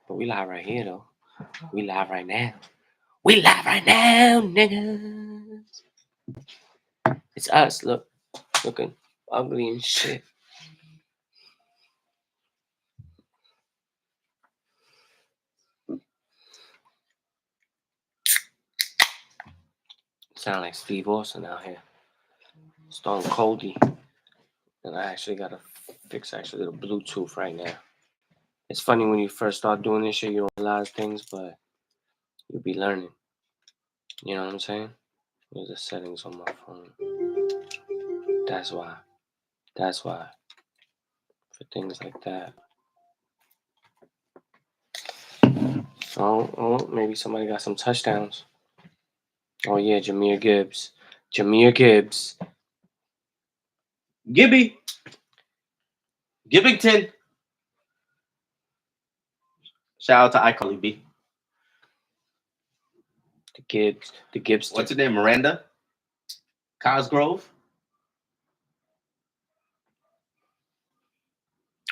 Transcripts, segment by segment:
But we live right here, though. We live right now. We live right now, niggas. It's us. Look, looking ugly and shit. Sound like Steve Austin out here. Stone Coldy. And I actually got to fix the Bluetooth right now. It's funny when you first start doing this shit, you don't realize things, but you'll be learning. You know what I'm saying? There's the settings on my phone. That's why. That's why. For things like that. Oh, maybe somebody got some touchdowns. Oh, yeah, Jahmyr Gibbs. Gibby. Gibbington. Shout out to iCarly B. The Gibbs. What's her name? Miranda Cosgrove.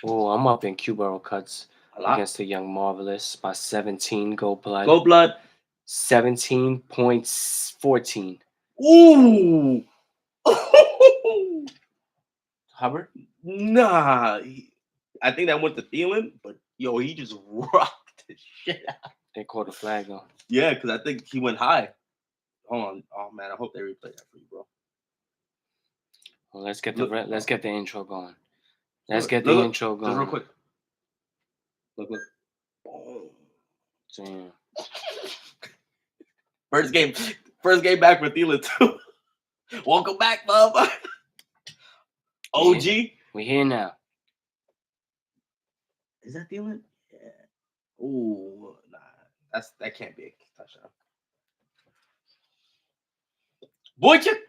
Oh, I'm up in Q-Borough cuts against the Young Marvelous by 17. Go Blood. Go Blood. 17.14. Ooh. Hubbard? Nah. I think that went to Thielen, but yo, he just rocked the shit out. They called a flag though. Yeah, because I think he went high. Hold on. Oh man, I hope they replay that for you, bro. Well, let's get the intro going. Let's get the intro going. Just real quick. Look. Damn. First game back for Thielen too. Welcome back, motherfucker. OG. We here now. Is that Thielen? Yeah. Ooh, nah. That can't be a touchdown. Boychuk.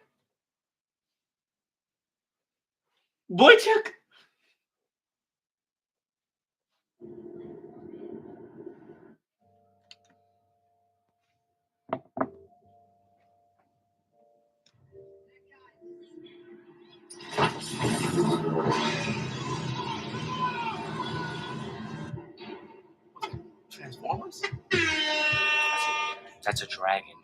Transformers? That's a dragon.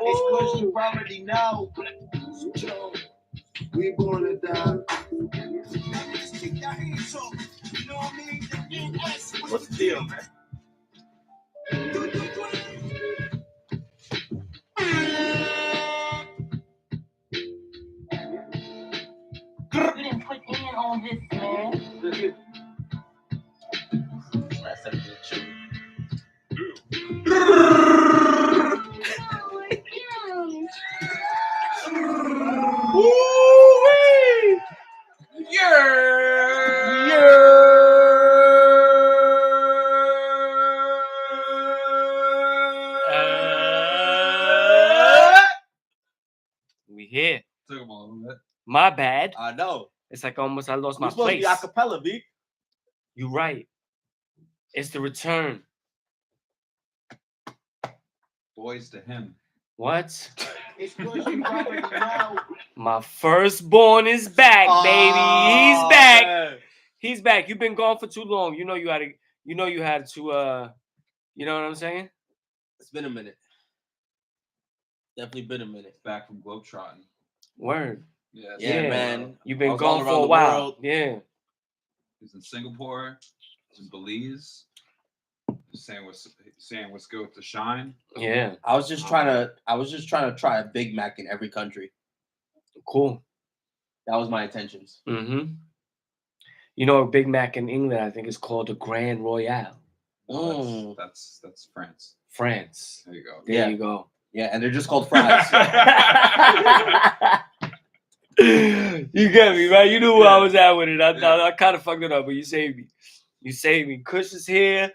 It's cause you already know. We gonna die. Keep your hands up. You know what I mean? What's the deal, man? You didn't put in on this, man. That's a good shoot. Woo-wee! We here. Took him a little bit. My bad. I know. It's like almost I lost my supposed place. to be acapella, B. You're right. It's the return. Boys to him. What? It's cause you already know. My firstborn is back, baby. He's back. Man. He's back. You've been gone for too long. You know you had to. You know what I'm saying? It's been a minute. Definitely been a minute. Back from globetrotting. Word. Yeah, man. You've been I was gone all for around a the while. world. Yeah. He's in Singapore. He's in Belize. Saying what's good to Shine. Yeah. I was just trying to try a Big Mac in every country. Cool. That was my intentions. Mm-hmm. You know, a Big Mac in England, I think, is called a Grand Royale. No, that's France. France. There you go. There you go. Yeah, and they're just called fries. You get me, right? You knew where I was at with it. I kind of fucked it up, but you saved me. You saved me. Kush is here.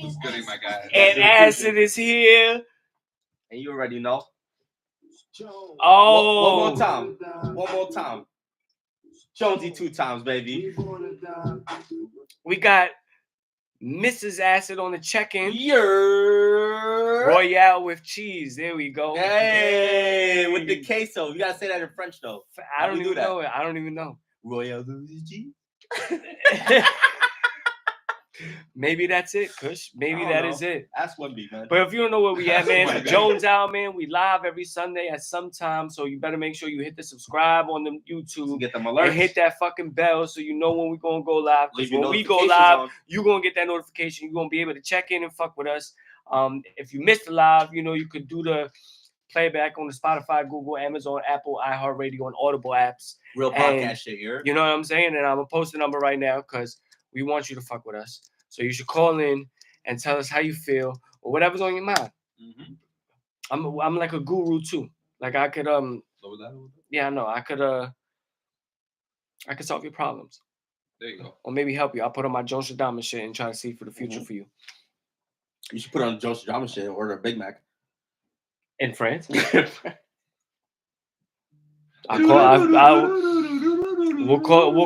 What's goody, my guy? And Acid is here. And you already know. Oh. One more time. Jonesy 2 times, baby. We got Mrs. Acid on the check-in. Yer. Royale with cheese. There we go. Hey, with the queso. You gotta say that in French though. I How don't we do even that? know it. I don't even know. Royal Luigi. Maybe that's it, Kush. Maybe that is it. Ask one B, man. But if you don't know where we at, man, That's the one Jones Hour, man, we live every Sunday at some time. So you better make sure you hit the subscribe on the YouTube Get them alerts. and hit that fucking bell so you know when we're gonna go live. Because Leave your when we go notifications live, on. you're gonna get that notification. You're gonna be able to check in and fuck with us. If you missed the live, you know you could do the playback on the Spotify, Google, Amazon, Apple, iHeartRadio, and Audible apps. Real And podcast shit here. You know what I'm saying? And I'm gonna post the number right now because we want you to fuck with us. So you should call in and tell us how you feel or whatever's on your mind. Mm-hmm. I'm like a guru too. Like I could Lower that a little bit. yeah, I know. I could solve your problems. There you go. Or maybe help you. I'll put on my Joe Shadama shit and try to see for the future for you. You should put on Joe Drama shit and order a Big Mac. In France? We'll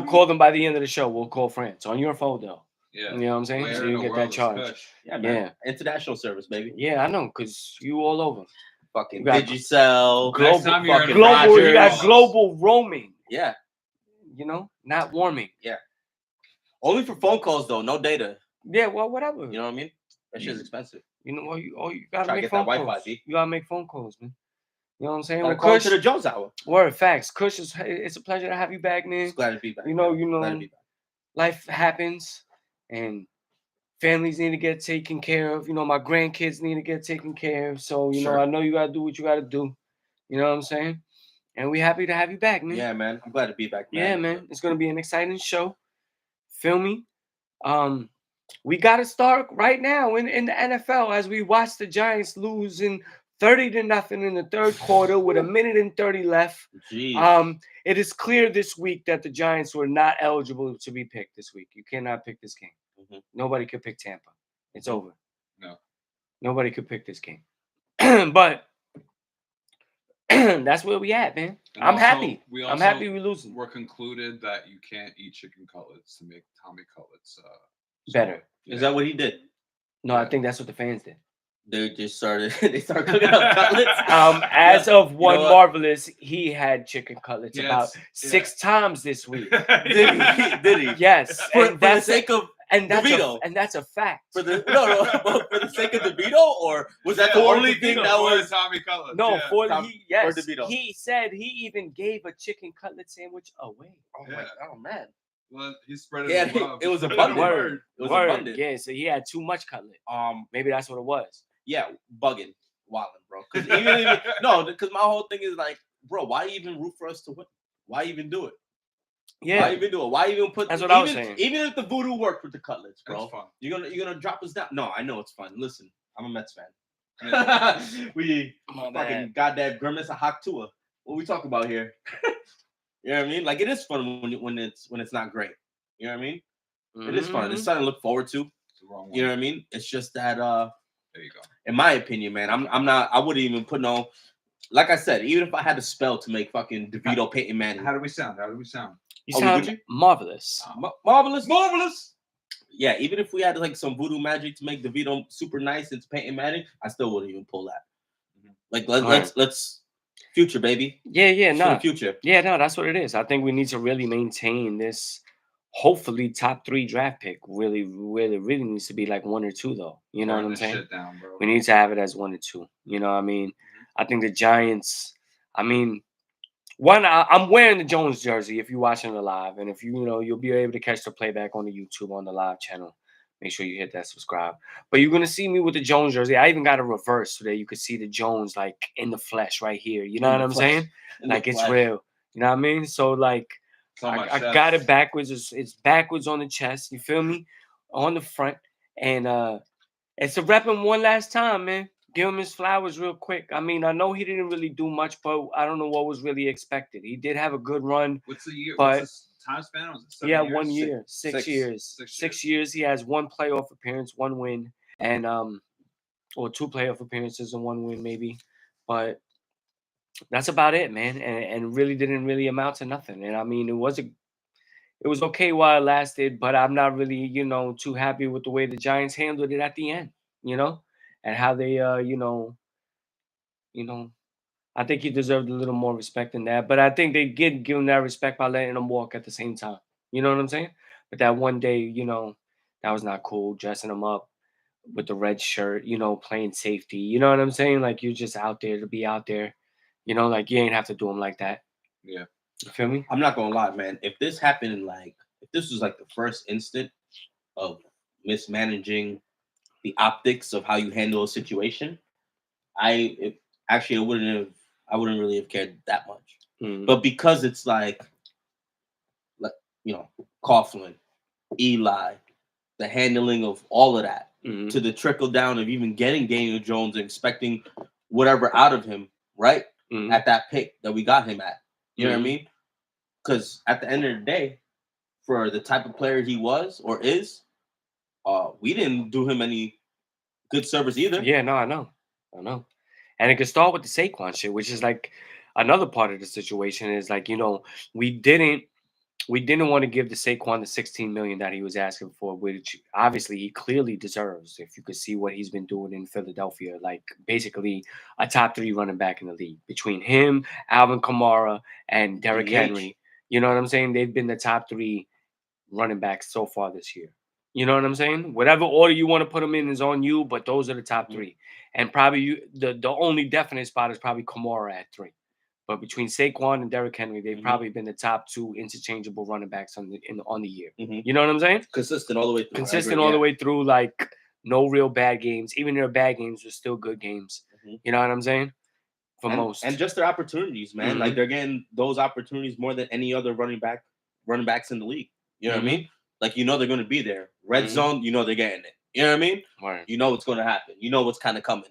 call them by the end of the show. We'll call France on your phone though. Yeah. You know what I'm saying? Where So in you the get world that is charge. Kush? Yeah, man. Yeah. International service, baby. Yeah, I know, because you all over. Fucking You got Digicel. Next time you're in fucking Global, Rogers. you got Rogers. global roaming, Yeah. you know, not warming. Only for phone calls though, no data. Yeah, well, whatever. You know what I mean? That shit's expensive. You know what? You gotta Try to make get phone that calls. Wi-Fi, B. You gotta make phone calls, man. You know what I'm saying? Gotta Well, call Kush, to the Jones Hour. word facts. Kush, it's a pleasure to have you back, man. Just glad to be back. You know, man. Glad to be back. Life happens, and families need to get taken care of. You know, my grandkids need to get taken care of. So, you know, Sure. I know you gotta do what you gotta do. You know what I'm saying? And we happy to have you back, man. Yeah, man. I'm glad to be back, man. Yeah, man. It's gonna be an exciting show. Feel me? We gotta start right now in the NFL as we watch the Giants losing 30-0 in the third quarter with 1:30 left. Jeez. It is clear this week that the Giants were not eligible to be picked this week. You cannot pick this game. Mhm. Nobody could pick Tampa. It's over. No. Nobody could pick this game. But that's where we at, man. And I'm also, happy. we I'm also happy we're losing. We're concluded that you can't eat chicken cutlets to make Tommy cutlets Better. Yeah. Is that what he did? No, I Yeah. think that's what the fans did. They just started. They started cooking up cutlets. As of one know what? Marvelous, he had chicken cutlets Yes, about yeah. 6 times this week. Did he? Did he? Yes, For and the that's sake of DeVito. that's a fact. For the but for the sake of DeVito, or was that the Yeah, only DeVito, thing that for was? Tommy cutlets? No, yeah. for Tom- yes, DeVito. he said he even gave a chicken cutlet sandwich away. Oh Yeah. my! Oh man! Well, he spread it. Yeah, above. it was He spread abundant. above. Word, It was word. abundant. Yeah, so he had too much cutlet. Maybe that's what it was. Yeah, bugging, wilding, bro. Because because my whole thing is like, bro, why even root for us to win? Why even do it? Yeah, Why even do it? Why even put? That's what even, I was saying. Even if the voodoo worked with the cutlets, That's bro, fun. you're gonna drop us down. No, I know it's fun. Listen, I'm a Mets fan. Yeah. We My fucking bad. goddamn grimace a hawk Tua. What we talking about here? You know what I mean? Like it is fun when it's not great. You know what I mean? It is fun. It's something to look forward to. It's the wrong one. You know what I mean? It's just that There you go. in my opinion, man, I wouldn't even put no, like I said, even if I had to spell to make fucking DeVito Peyton Manning. How do we sound? How do we sound? You Oh, we sound Gucci? marvelous. Marvelous. Yeah, even if we had like some voodoo magic to make DeVito super nice into Peyton Manning, I still wouldn't even pull that. Like let's future, baby. Yeah, For no. the future. Yeah, no, that's what it is. I think we need to really maintain this, hopefully top 3 draft pick. Really needs to be like 1 or 2 though. You know Burn what I'm this saying? shit down, bro. We need to have it as 1 or 2. You know what I mean? I think the Giants, one, I'm wearing the Jones jersey if you're watching the live. And if you'll be able to catch the playback on the YouTube on the live channel. Make sure you hit that subscribe. But you're going to see me with the Jones jersey. I even got a reverse so that you could see the Jones like in the flesh right here. You know what I'm saying? Like it's real. You know what I mean? So like It's on my I chest. got it backwards. It's backwards on the chest. You feel me? On the front. And it's a rep him one last time, man. Give him his flowers real quick. I mean, I know he didn't really do much, but I don't know what was really expected. He did have a good run. What's the year? But- What's the time span? Was it 7 Yeah, years? 1 year, 6 Six. years. 6 6 years. He has 1 playoff appearance, 1 win, and or 2 playoff appearances and 1 win maybe. But that's about it, man. And really didn't really amount to nothing. And I mean, It was okay while it lasted, but I'm not really, too happy with the way the Giants handled it at the end, and how they, you know, I think he deserved a little more respect than that. But I think they did give him that respect by letting him walk at the same time. You know what I'm saying? But that one day, that was not cool, dressing him up with the red shirt, playing safety. You know what I'm saying? Like you're just out there to be out there. Like you ain't have to do him like that. Yeah. You feel me? I'm not gonna lie, man. If this happened if this was like the first instant of mismanaging the optics of how you handle a situation, actually I wouldn't really have cared that much. Mhm. But because it's like you know, Coughlin, Eli, the handling of all of that, Mhm. to the trickle down of even getting Daniel Jones and expecting whatever out of him, right? Mhm. At that pick that we got him at. You know what I Mhm. mean? Because at the end of the day, for the type of player he was or is, we didn't do him any good service either. Yeah, no, I know. And it could start with the Saquon shit, which is like another part of the situation is like, we didn't want to give the Saquon the 16 million that he was asking for, which obviously he clearly deserves. If you could see what he's been doing in Philadelphia, like basically a top 3 running back in the league between him, Alvin Kamara, and Derrick DH. Henry. You know what I'm saying? They've been the top 3 running backs so far this year. You know what I'm saying? Whatever order you want to put them in is on you, but those are the top 3. And probably the only definite spot is probably Kamara at 3. But between Saquon and Derrick Henry, they've probably been the top 2 interchangeable running backs on the year. You know what I'm saying? Consistent all the way through. Consistent all the way through, like no real bad games. Even their bad games were still good games. You know what I'm saying? For most. And just their opportunities, man. Like they're getting those opportunities more than any other running backs in the league. You know what I mean? Like they're going to be there. Red zone, they're getting it. You know what I mean? Right. You know what's going to happen. You know what's kind of coming.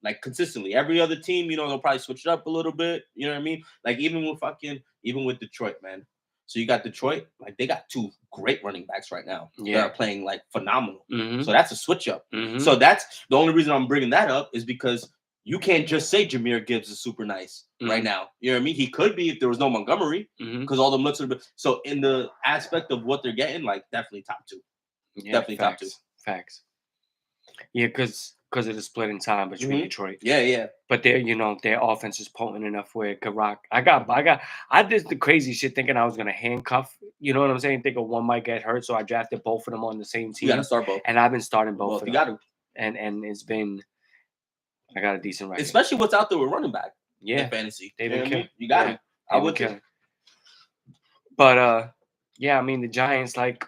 Like consistently, every other team, they'll probably switch it up a little bit. You know what I mean? Like even with Detroit, man. So you got Detroit, like they got 2 great running backs right now. Yeah. That are playing like phenomenal. Mhm. So that's a switch up. Mhm. So that's the only reason I'm bringing that up is because you can't just say Jameer Gibbs is super nice right now. You know what I mean? He could be if there was no Montgomery because all them looks are. So in the aspect of what they're getting, like definitely top 2. Yeah, Definitely top 2. Facts. Yeah, because of the split in time between Detroit. Yeah. But their offense is potent enough where it could rock. I did the crazy shit thinking I was gonna handcuff. You know what I'm saying? Thinking one might get hurt, so I drafted both of them on the same team. You gotta start both. And I've been starting both Well, of you them. got to. And it's been, I got a decent record. Especially what's out there with running back. Yeah. In fantasy. They've been killing. You got to. I would kill. too. But yeah, I mean the Giants, like,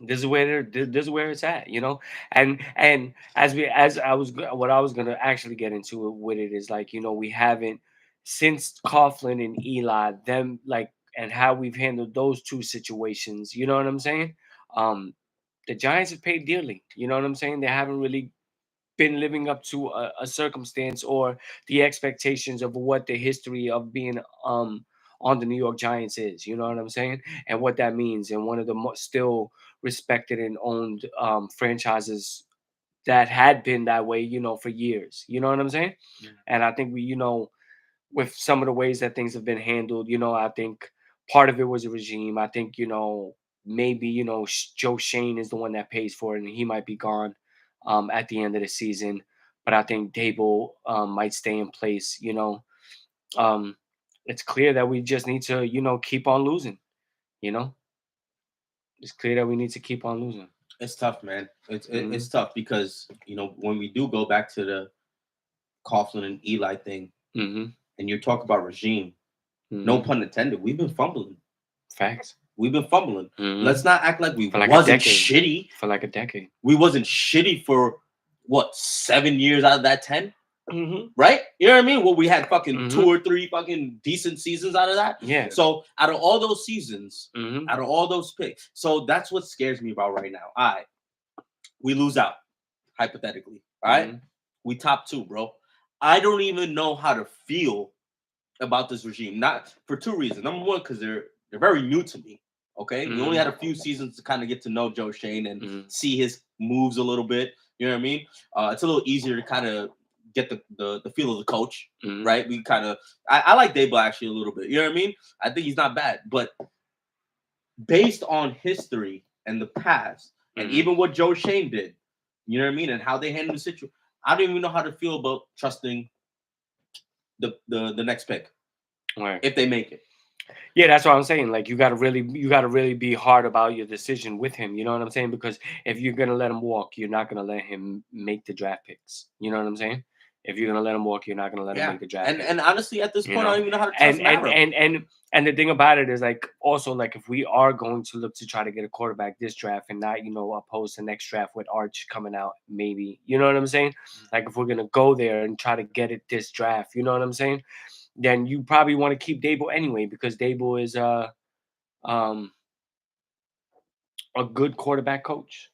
this is where it's at, and what I was gonna actually get into with it is like, we haven't, since Coughlin and Eli, them, like, and how we've handled those 2 situations, you know what I'm saying? The Giants have paid dearly, you know what I'm saying? They haven't really been living up to a circumstance or the expectations of what the history of being on the New York Giants is. You know what I'm saying? And what that means. And one of the still respected and owned franchises that had been that way, for years. You know what I'm saying? Yeah. And I think with some of the ways that things have been handled, I think part of it was a regime. I think, maybe, Joe Shane is the one that pays for it and he might be gone at the end of the season. But I think Dable might stay in place, Um, it's clear that we just need to, keep on losing, you know? It's clear that we need to keep on losing. It's tough, man. It's tough because, when we do go back to the Coughlin and Eli thing, and you're talking about regime, no pun intended, we've been fumbling. Facts. We've been fumbling. Let's not act like we For like wasn't shitty. For like a decade. We wasn't shitty for, 7 years out of that 10? Right? You know what I mean? Well, we had fucking 2 or 3 fucking decent seasons out of that. Yeah. So out of all those seasons, out of all those picks, so that's what scares me about right now. All right, we lose out, hypothetically. All right, we top 2, bro. I don't even know how to feel about this regime. Not for 2 reasons. Number one, because they're very new to me. Okay, we only had a few seasons to kind of get to know Joe Shane and see his moves a little bit. You know what I mean? It's a little easier to kind of get the feel of the coach, right? We kind of I like Dable actually a little bit. You know what I mean? I think he's not bad, but based on history and the past, and even what Joe Shane did, you know what I mean, and how they handled the situation, I don't even know how to feel about trusting the next pick Right. if they make it. Yeah, that's what I'm saying. Like you gotta really be hard about your decision with him. You know what I'm saying? Because if you're gonna let him walk, you're not gonna let him make the draft picks. You know what I'm saying? If you're gonna let him walk, you're not gonna let him make the draft picks. And honestly, at this You point, know? I don't even know how to trust Mara. And the thing about it is like also like if we are going to look to try to get a quarterback this draft and not oppose the next draft with Arch coming out maybe, you know what I'm saying? Like if we're gonna go there and try to get it this draft, you know what I'm saying? Then you probably want to keep Dable anyway because Dable is um a good quarterback coach.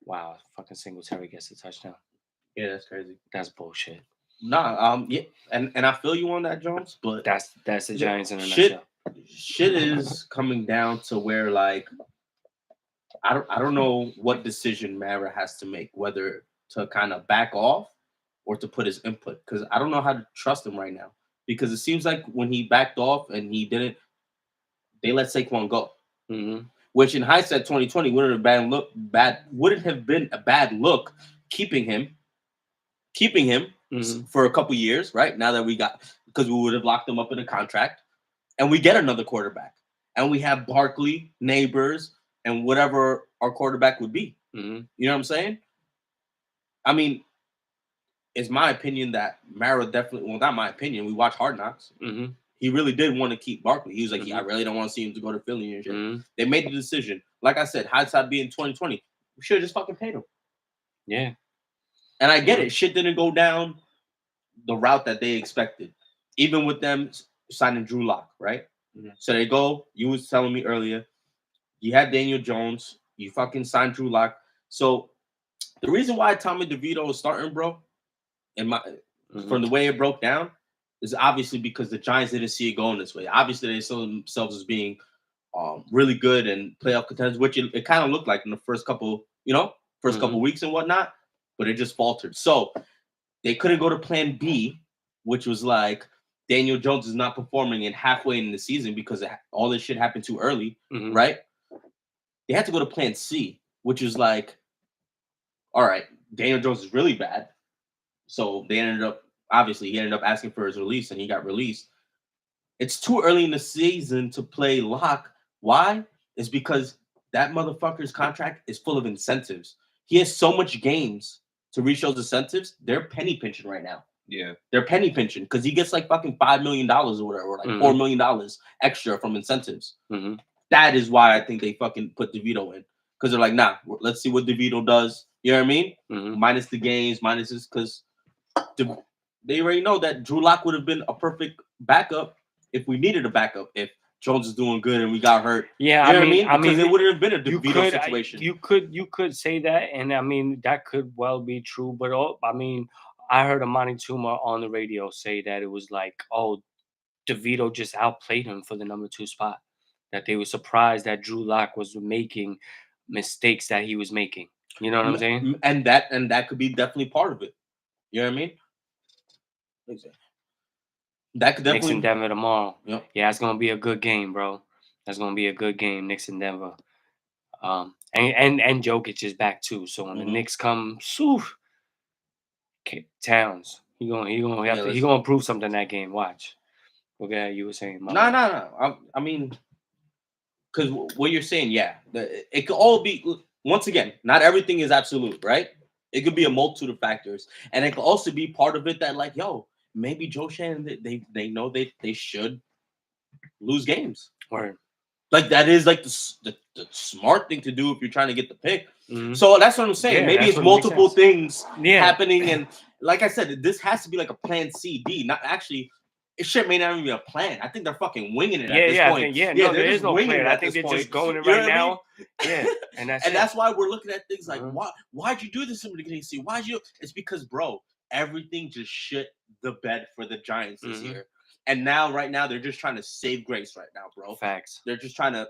Wow, fucking Singletary gets a touchdown. Yeah, that's crazy. That's bullshit. Nah, yeah, and I feel you on that, Jones, but That's the Giants in a shit. nutshell. Shit is coming down to where like I don't know what decision Mara has to make, whether to kind of back off or to put his input, because I don't know how to trust him right now. Because it seems like when he backed off and he didn't, they let Saquon go. Mm-hmm. Which in hindsight, 2020 wouldn't have been a bad look keeping him for a couple years, right? Now that because we would have locked him up in a contract, and we get another quarterback, and we have Barkley, Neighbors, and whatever our quarterback would be. Mm-hmm. You know what I'm saying? I mean, it's my opinion that Mara definitely. Well, not my opinion. We watch Hard Knocks. Mm-hmm. He really did want to keep Barkley. He was like, I really don't want to see him to go to Philly and shit. Mm-hmm. They made the decision. Like I said, hindsight being 2020, we should have just fucking paid him. Yeah. And I get it. Shit didn't go down the route that they expected. Even with them signing Drew Lock, right? Mm-hmm. So they go, you was telling me earlier, you had Daniel Jones, you fucking signed Drew Lock. So the reason why Tommy DeVito is starting, bro, from the way it broke down, is obviously because the Giants didn't see it going this way. Obviously, they saw themselves as being really good and playoff contenders, which it kind of looked like in the first couple weeks and whatnot, but it just faltered. So they couldn't go to plan B, which was like Daniel Jones is not performing and halfway in the season because all this shit happened too early, right? They had to go to plan C, which was like, all right, Daniel Jones is really bad. So he ended up asking for his release and he got released. It's too early in the season to play lock. Why? It's because that motherfucker's contract is full of incentives. He has so much games to reach those incentives. They're penny pinching right now. Yeah. They're penny pinching because he gets like fucking $5 million or whatever, or like $4 million extra from incentives. Mm-hmm. That is why I think they fucking put DeVito in. Because they're like, nah, let's see what DeVito does. You know what I mean? Mm-hmm. Minus the games, minus this, because they already know that Drew Lock would have been a perfect backup if we needed a backup. If Jones is doing good and we got hurt. Yeah, you know what I mean? Because it wouldn't have been a DeVito situation. You could say that, and I mean that could well be true. But I mean, I heard Amani Tuma on the radio say that it was like, oh, DeVito just outplayed him for the number 2 spot. That they were surprised that Drew Lock was making mistakes that he was making. You know what I'm saying? And that could be definitely part of it. You know what I mean? Exactly. That could definitely. Knicks in Denver tomorrow. Yep. Yeah, it's gonna be a good game, bro. That's gonna be a good game. Knicks in Denver. And Jokic is back too. So when the Knicks come, Towns, he gonna prove something in that game. Watch. Okay, you were saying. No. I mean, because what you're saying, yeah, it could all be. Once again, not everything is absolute, right? It could be a multitude of factors, and it could also be part of it that, like, yo, maybe Joe Shannon, they know they should lose games. Word. Like that is like the smart thing to do if you're trying to get the pick. Mm-hmm. So that's what I'm saying. Yeah, maybe it's multiple things happening, and like I said, this has to be like a plan C, D. Not actually, it shit may not even be a plan. I think they're fucking winging it at this point. There is no plan. I think they're just going it right now. Yeah, and that's why we're looking at things like, why'd you do this in the beginning? See, It's because, bro, everything just shit the bed for the Giants this year. And now, right now, they're just trying to save grace right now, bro. Facts. They're just trying to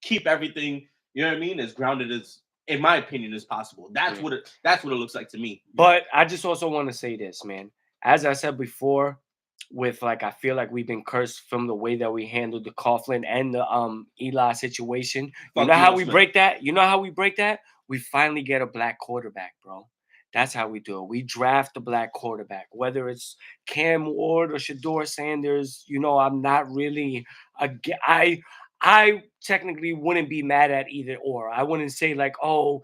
keep everything, you know what I mean, as grounded as, in my opinion, as possible. That's what it looks like to me. But I just also want to say this, man. As I said before, with like I feel like we've been cursed from the way that we handled the Coughlin and the Eli situation. You Fuck know how Geno we Smith. break that? You know how we break that? We finally get a black quarterback, bro. That's how we do it. We draft a black quarterback, whether it's Cam Ward or Shador Sanders. You know, I'm not really I technically wouldn't be mad at either or. I wouldn't say like, oh,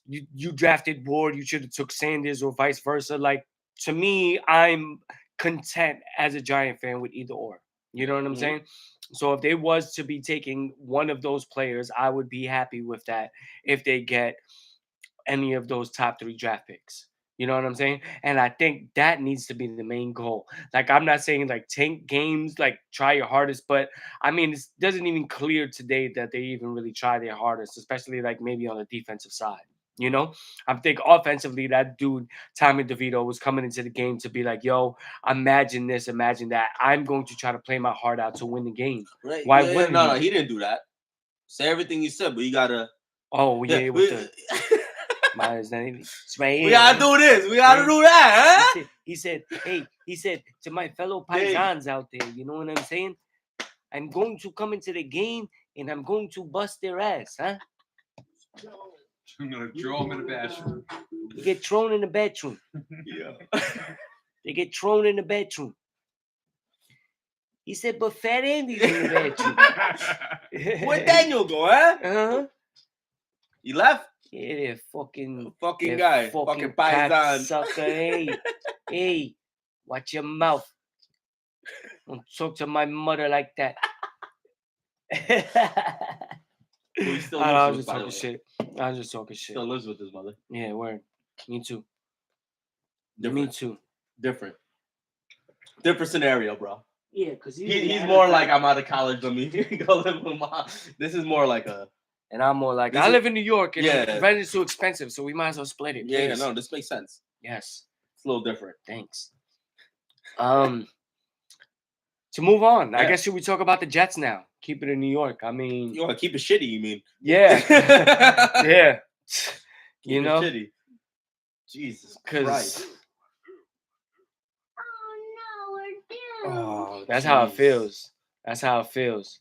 you drafted Ward, you should have took Sanders or vice versa. Like to me, I'm content as a Giant fan with either or. You know what I'm Mhm. saying? So if they was to be taking one of those players, I would be happy with that if they get any of those top 3 draft picks. You know what I'm saying? And I think that needs to be the main goal. Like I'm not saying like tank games, like try your hardest, but I mean it doesn't even clear today that they even really try their hardest, especially like maybe on the defensive side. You know, I think offensively that dude Tommy DeVito was coming into the game to be like, "Yo, imagine this, imagine that. I'm going to try to play my heart out to win the game." Right. Why Yeah, wouldn't no, he? he didn't do that. Say everything you said, but you gotta. Oh yeah, with the we gotta do this. We gotta do that, huh? He said, hey, he said to my fellow Hey. paisans out there, you know what I'm saying? I'm going to come into the game and I'm going to bust their ass, huh? I'm gonna draw him in the bathroom. You get thrown in the bedroom. Yeah. They get thrown in the bedroom. He said, but Fat Andy's in the bedroom. Where'd Daniel go, huh? Uh-huh. He left? Yeah, that fucking Guy. fucking Fucking paisan. sucker. Hey, watch your mouth. Don't talk to my mother like that. He still I lives was with, just by the talking way. shit. I was just talking shit. Still lives with his mother. Yeah, word. Me too. Different. Me too. Different scenario, bro. Yeah, because He's more like I'm out of college. Let me go live with mom. This is more like a. And I'm more like, This I is- live in New York and Yeah. rent is too expensive, so we might as well split it. Yeah, Please. no, this makes sense. Yes. It's a little different. Thanks. To move on, I Yeah. guess should we talk about the Jets now? Keep it in New York. I mean, You want to keep it shitty? You mean? yeah, yeah. Keep You it know, shitty. Jesus because Christ. Oh that's how it jeez. feels. That's how it feels.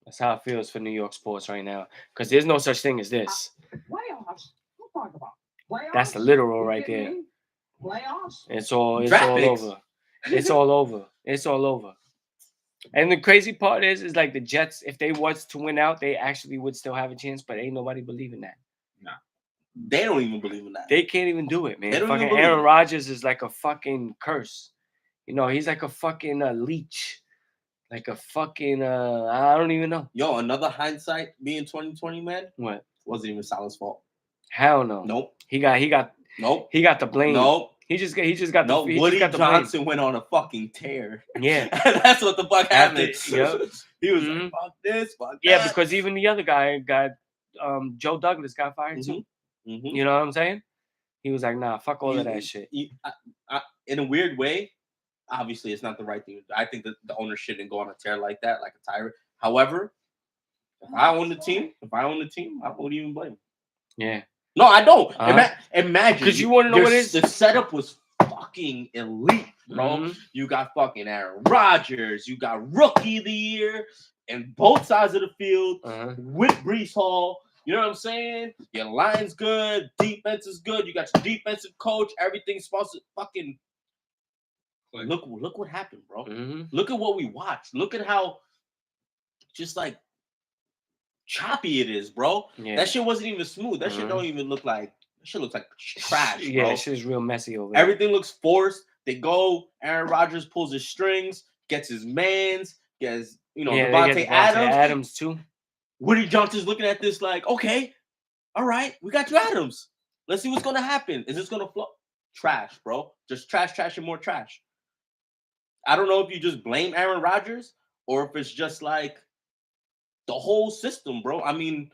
That's how it feels for New York sports right now. Because there's no such thing as this. Playoffs? We'll talk about playoffs. That's the literal You right kidding there. me? Playoffs? It's all Draft picks. over. It's all over. It's all over. And the crazy part is like the Jets, if they was to win out, they actually would still have a chance, but ain't nobody believing that. They don't even believe in that. They can't even do it, man. They don't even Fucking believe Aaron it. Rodgers is like a fucking curse. You know, he's like a fucking leech. Like a fucking I don't even know. Yo, another hindsight being 2020, man, What? wasn't even Salah's fault. Hell no. Nope. He got Nope. the blame. Nope. He just got No, the he Woody just got the blame. Johnson went on a fucking tear. Yeah. That's what the fuck happened. Yep. He was Mhm. like, fuck this, fuck Yeah, that. because even the other guy got Joe Douglas got fired too. Mhm. You know what I'm saying? He was like, nah, fuck all of that shit. In a weird way, obviously it's not the right thing. I think that the owner shouldn't go on a tear like that, like a tyrant. However, if I own the team, I won't even blame him. Yeah. No, I don't. Uh-huh. Imagine. Because you want to know what it is? The setup was fucking elite, bro. Mhm. You got fucking Aaron Rodgers. You got Rookie of the Year and both sides of the field Uh-huh. with Brees Hall. You know what I'm saying? Your line's good. Defense is good. You got your defensive coach. Everything's supposed to fucking... Like, Look what happened, bro. Mhm. Look at what we watched. Look at how just like choppy it is, bro. Yeah. That shit wasn't even smooth. That shit Mhm. don't even look like... That shit looks like trash, bro. Yeah, shit's real messy over there. Everything looks forced. They go. Aaron Rodgers pulls his strings, gets his mans, gets they Devontae get Adams. too. Woody Johnson's looking at this like, okay, all right, we got you, Adams. Let's see what's gonna happen. Is this gonna flow? Trash, bro. Just trash, and more trash. I don't know if you just blame Aaron Rodgers or if it's just like the whole system, bro. I mean,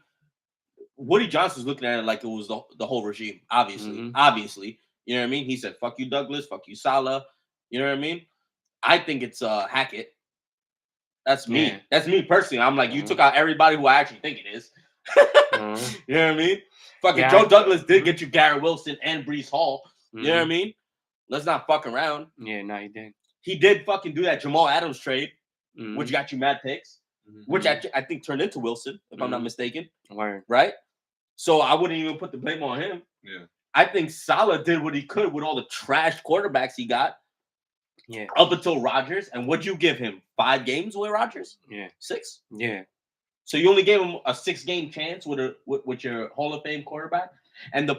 Woody Johnson's looking at it like it was the whole regime. Obviously, you know what I mean. He said, "Fuck you, Douglas. Fuck you, Salah." You know what I mean. I think it's Hackett. That's me. Yeah. That's me personally. I'm like, you Mhm. took out everybody who I actually think it is. Mhm. You know what I mean? Fucking Yeah, Joe Douglas did get you Garrett Wilson and Brees Hall. Mhm. You know what I mean? Let's not fuck around. Yeah, no, he did. he did fucking do that Jamal Adams trade, Mhm. which got you mad picks, which I think turned into Wilson, if I'm not mistaken. Word. Right? So I wouldn't even put the blame on him. Yeah. I think Salah did what he could with all the trash quarterbacks he got. Yeah. Up until Rodgers. And what'd you give him? 5 games with Rodgers? Yeah. 6? Yeah. So you only gave him a 6-game chance with your Hall of Fame quarterback, and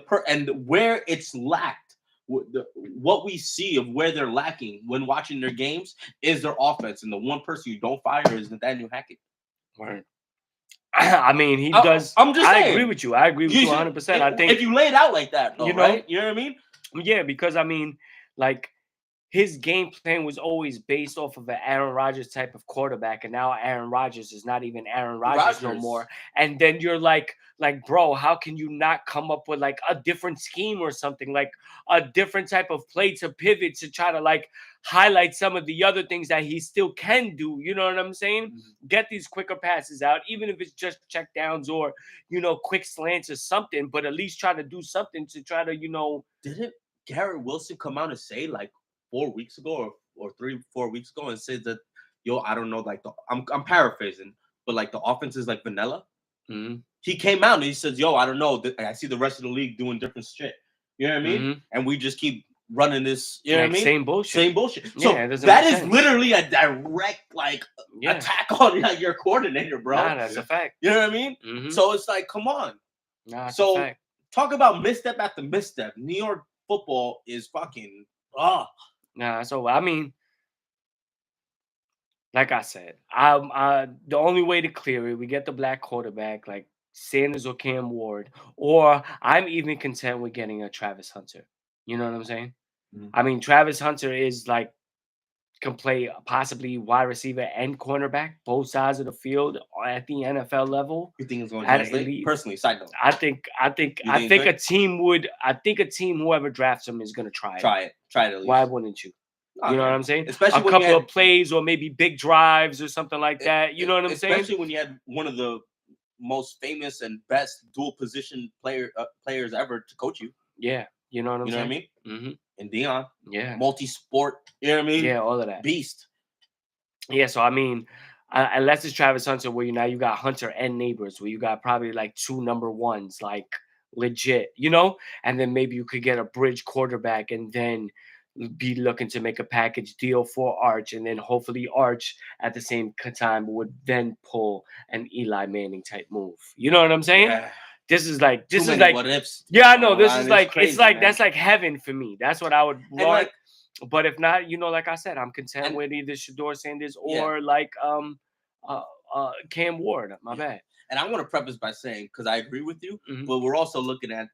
where it's lacked, what we see of where they're lacking when watching their games is their offense, and the one person you don't fire is Nathaniel Hackett. Word. I mean, he does. I'm just saying. I agree with you. I agree with you 100%. I think if you lay it out like that, though, you know, right? You know what I mean? Yeah, because I mean, like, his game plan was always based off of an Aaron Rodgers type of quarterback, and now Aaron Rodgers is not even Aaron Rodgers no more. And then you're like, bro, how can you not come up with like a different scheme or something, like a different type of play to pivot to try to like highlight some of the other things that he still can do? You know what I'm saying? Get these quicker passes out, even if it's just check downs or, you know, quick slants or something, but at least try to do something to try to, you know. Didn't Garrett Wilson come out and say like 4 weeks ago or 3-4 weeks ago and said that, yo, I don't know, like I'm paraphrasing, but like the offense is like vanilla. He came out and he says, yo, I don't know, I see the rest of the league doing different shit. You know what I mean? And we just keep running this, you know what I mean? Same bullshit. Same bullshit. Yeah, so that is literally a direct like attack on like, your coordinator, bro. Nah, that's a fact. You know what I mean? So it's like, come on. Nah, so a fact. Talk about misstep after misstep. New York football is fucking Nah, so I mean, like I said, the only way to clear it, we get the black quarterback like Sanders or Cam Ward, or I'm even content with getting a Travis Hunter. You know what I'm saying? I mean, Travis Hunter is like can play possibly wide receiver and cornerback, both sides of the field at the NFL level. You think it's going to translate? Personally, side note. I think a team would. I think a team, whoever drafts him, is going to try it. Try it at least. Why wouldn't you? You know what I'm saying? Especially a couple of plays or maybe big drives or something like that. You know what I'm saying? Especially when you had one of the most famous and best dual position players ever to coach you. Yeah, you know what I'm saying? You know what I mean? And Dion. Yeah. Multi-sport. You know what I mean? Yeah, all of that. Beast. Yeah, so I mean, unless it's Travis Hunter, where you got Hunter and Neighbors, where you got probably like 2 number ones, like legit, you know, and then maybe you could get a bridge quarterback and then be looking to make a package deal for Arch, and then hopefully Arch at the same time would then pull an Eli Manning type move. You know what I'm saying? Yeah. This is like what ifs. Yeah, I know. This is like crazy, it's like man. that's like heaven for me. That's what I would want. But if not, you know, like I said, I'm content with either Shador Sanders or like Cam Ward. My bad. And I want to preface by saying, because I agree with you, but we're also looking at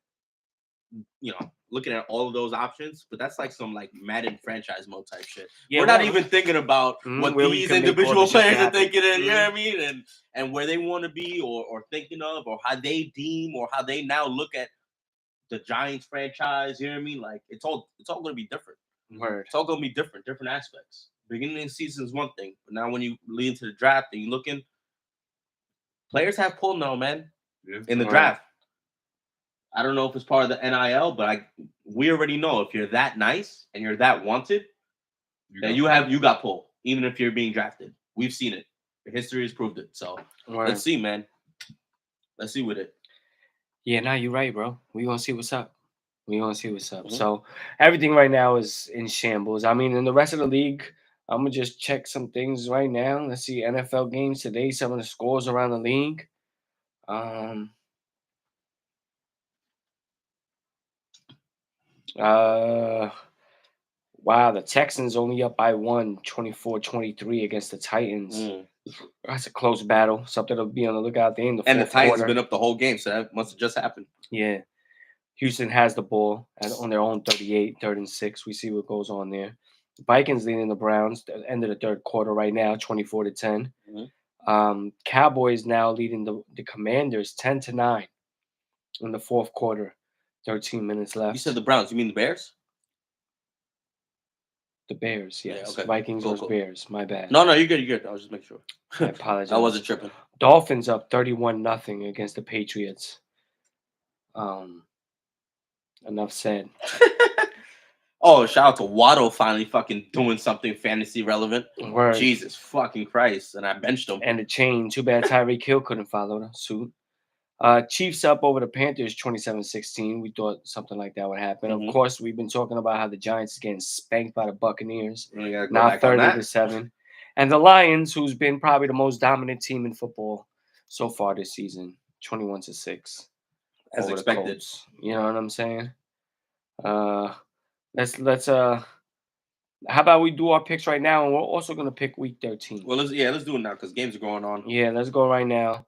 all of those options, but that's like some like Madden franchise mode type shit. Yeah, we're not even thinking about what these individual players are thinking, you know what I mean, and where they want to be or thinking of, or how they deem, or how they now look at the Giants franchise. You know what I mean? Like it's all going to be different. Word. It's all going to be different aspects. Beginning of the season is one thing, but now when you lead into the draft and you looking, players have pull now, man, in the draft. I don't know if it's part of the NIL, but we already know if you're that nice and you're that wanted, then you got pull, even if you're being drafted. We've seen it. History has proved it. So let's see, man. Let's see with it. Yeah, nah, you're right, bro. We gonna see what's up. So everything right now is in shambles. I mean, in the rest of the league, I'm gonna just check some things right now. Let's see NFL games today. Some of the scores around the league. Wow, the Texans only up by 1, 24-23 against the Titans. That's a close battle. Something to be on the lookout there in the fourth quarter. And the Titans been up the whole game, so that must have just happened. Yeah. Houston has the ball on their own 38, 3rd and 6. We see what goes on there. Vikings leading the Browns at the end of the third quarter right now, 24-10. Cowboys now leading the Commanders 10-9 in the fourth quarter. 13 minutes left. You said the Browns. You mean the Bears? The Bears, yes. Yeah, okay. Vikings versus Bears. My bad. No, you're good. You're good. I was just making sure. I apologize. I wasn't tripping. Dolphins up 31-0 against the Patriots. Enough said. Oh, shout out to Waddle finally fucking doing something fantasy relevant. Word. Jesus fucking Christ. And I benched him. And the chain. Too bad Tyreek Hill couldn't follow the suit. Chiefs up over the Panthers 27-16. We thought something like that would happen. Mhm. Of course, we've been talking about how the Giants is getting spanked by the Buccaneers. We gotta go Now back on that. 30-7. And the Lions, who's been probably the most dominant team in football so far this season, 21-6. As over the expected. Colts. You know what I'm saying? Let's how about we do our picks right now, and we're also gonna pick week 13. Well, let's do it now because games are going on. Yeah, let's go right now.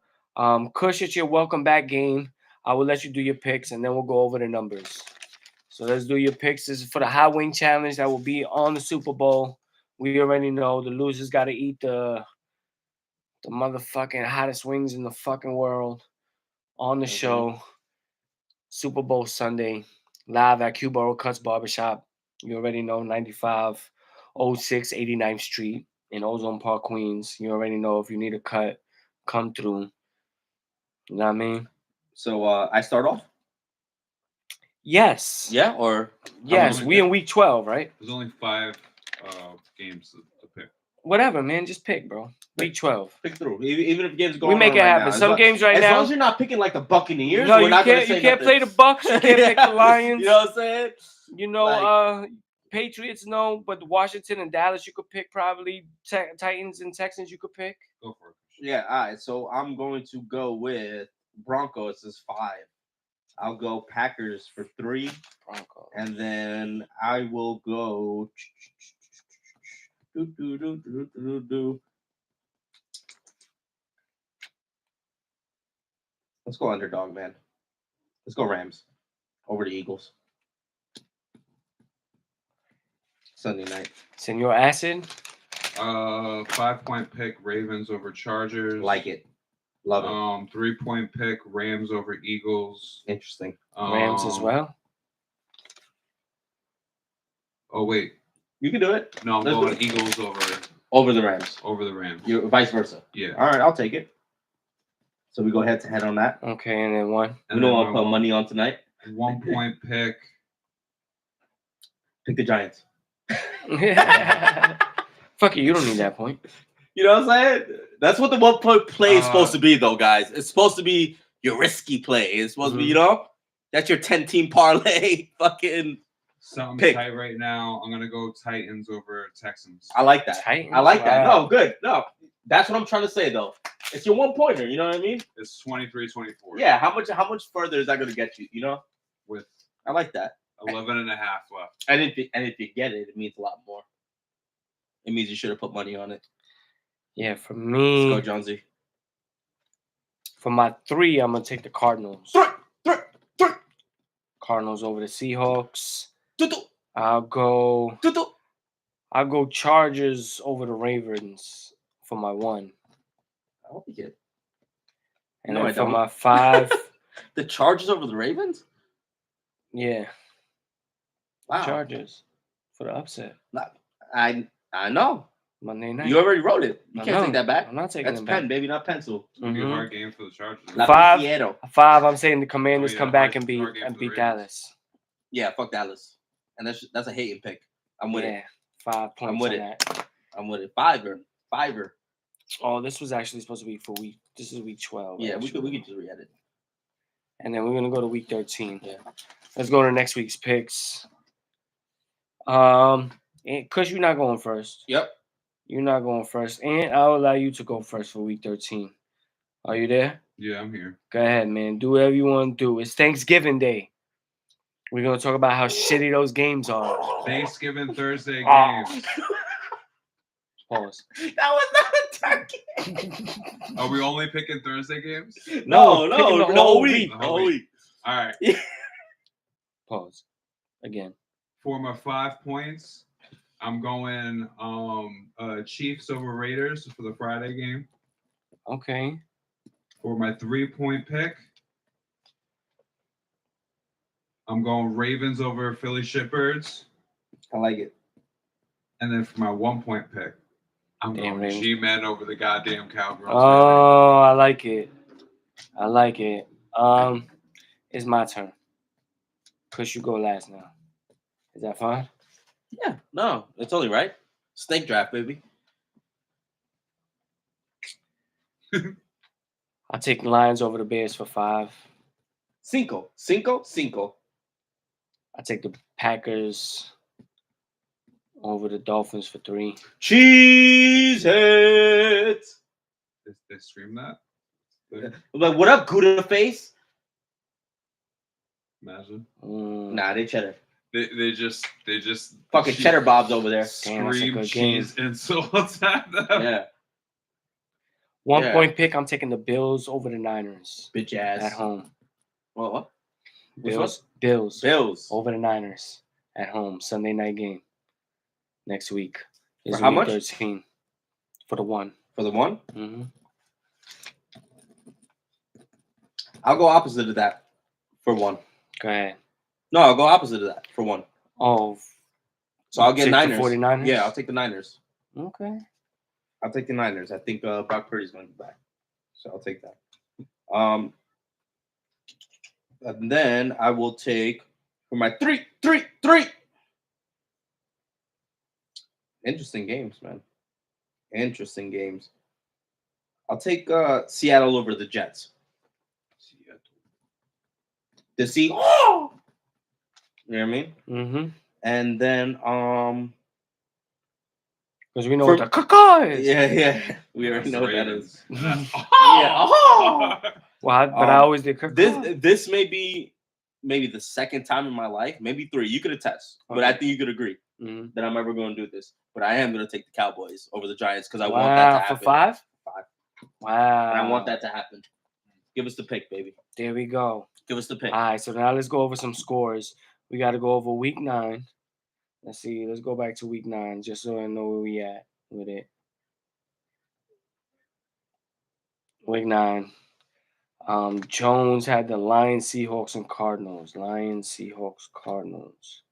Kush, it's your welcome back game. I will let you do your picks, and then we'll go over the numbers. So let's do your picks. This is for the High Wing Challenge that will be on the Super Bowl. We already know the losers got to eat the motherfucking hottest wings in the fucking world on the show. Super Bowl Sunday, live at Q-Borough Cuts Barbershop. You already know, 9506 89th Street in Ozone Park, Queens. You already know if you need a cut, come through. You know what I mean? So I start off? Yes. Yeah, or Yes, we in week 12, right? There's only 5 games to pick. Whatever, man. Just pick, bro. Week 12. pick through. Even if games are going We make on it right happen. now. Some games right as now. long as you're not picking like the Buccaneers, No, we're you not gonna can't. say You can't nothing. play the Bucks. You can't pick the Lions. You know what I'm saying? You know, Like- Patriots, no, but Washington and Dallas you could pick probably. Titans and Texans you could pick. Go for it. Yeah, all right. So I'm going to go with Broncos as 5. I'll go Packers for 3. Broncos. And then I will go. Let's go underdog, man. Let's go Rams over the Eagles. Sunday night. Senor Acid. 5-point pick Ravens over Chargers. Like it. Love it. 3-point pick Rams over Eagles. Interesting. Rams as well. Oh wait, You can do it. no, I'm Let's going do it. Eagles Over the Rams. over the Rams. You vice versa. Yeah. All right, I'll take it. So we go head to head on that. Okay, and then one. We don't want to put money on tonight. 1-point pick. Pick the Giants. Fuck it, you don't need that point. You know what I'm saying? That's what the 1-point play is supposed to be, though, guys. It's supposed to be your risky play. It's supposed to be, you know, that's your 10-team parlay. Fucking Something pick. tight right now. I'm gonna go Titans over Texans. I like that. Titans? I like that. Wow. No, good. No, that's what I'm trying to say, though. It's your 1-pointer. You know what I mean? It's 23-24. Yeah. How much further is that going to get you? You know? With I like that. 11 and a half left. And if you get it, it means a lot more. It means you should have put money on it. Yeah, for Let's me, go, Jonesy. for my 3, I'm gonna take the Cardinals. Three. Cardinals over the Seahawks. Tutu. I'll go Chargers over the Ravens for my 1. I don't think it. And No, then I for don't. my 5, The Chargers over the Ravens? yeah, Wow. Chargers for the upset. I know. Monday night. You already wrote it. You I can't know. take that back. I'm not taking That's it pen, back. baby, not pencil. It's gonna be a Mhm. hard game for the Chargers. La Five. Piero. 5, I'm saying the Commanders yeah, come back hard- and hard game for the beat Ravens. Dallas. Yeah, fuck Dallas. And that's a hating pick. I'm with it. Yeah, 5 points I'm with on it. that. I'm with it. Fiver. Oh, this was actually supposed to be for week. This is week 12. Yeah, we actually. could just re-edit. And then we're gonna go to week 13. Yeah. Let's go to next week's picks. Cause you're not going first. Yep. You're not going first, and I'll allow you to go first for week 13. Are you there? Yeah, I'm here. Go ahead, man. Do whatever you want to do. It's Thanksgiving Day. We're gonna talk about how shitty those games are. Thanksgiving Thursday Oh. games. Pause. That was not a turkey. Are we only picking Thursday games? No, No, picking the the whole whole week. week. The The whole whole week. week. All right. Pause. Again. For my 5 points, I'm going Chiefs over Raiders for the Friday game. Okay. For my 3-point pick, I'm going Ravens over Philly Shitbirds. I like it. And then for my 1-point pick, I'm Damn, going Ravens. G-Men over the goddamn Cowgirls. Oh, I like it. I like it. It's my turn. Chris, you go last now. Is that fine? Yeah, no, it's only right. Snake draft, baby. I'll take Lions over the Bears for 5. Cinco. I'll take the Packers over the Dolphins for 3. Cheeseheads. They stream that. I'm like, what up, Gouda face? Imagine. Nah, they cheddar. They just Fucking cheddar bobs over there. Scream good cheese insults at them. Yeah. 1 Yeah. point pick. I'm taking the Bills over the Niners Bitch ass. at home. What? Bills Bills. over the Niners at home. Sunday night game next week. For how week much? 13 for the 1. For the 1? Mm-hmm. I'll go opposite of that for 1. Go ahead. No, I'll go opposite of that for 1. Oh, so I'll get take Niners. The 49ers? Yeah, I'll take the Niners. Okay. I'll take the Niners. I think Brock Purdy's going to be back, so I'll take that. And then I will take for my 3. Interesting games, man. Interesting games. I'll take Seattle over the Jets. The Sea. Oh! You know what I mean? Mm-hmm. And then because we know what the caca is. Yeah. We already know what that is. Yeah. Well, but I always did caca. This may be maybe the second time in my life, maybe 3. You could attest, but I think you could agree that I'm ever going to do this. But I am going to take the Cowboys over the Giants because I want that to happen. For 5? 5. Wow. And I want that to happen. Give us the pick, baby. There we go. Give us the pick. All right, so now let's go over some scores. We got to go over week 9. Let's see. Let's go back to week 9 just so I know where we at with it. Week 9. Jones had the Lions, Seahawks, and Cardinals. Lions, Seahawks, Cardinals.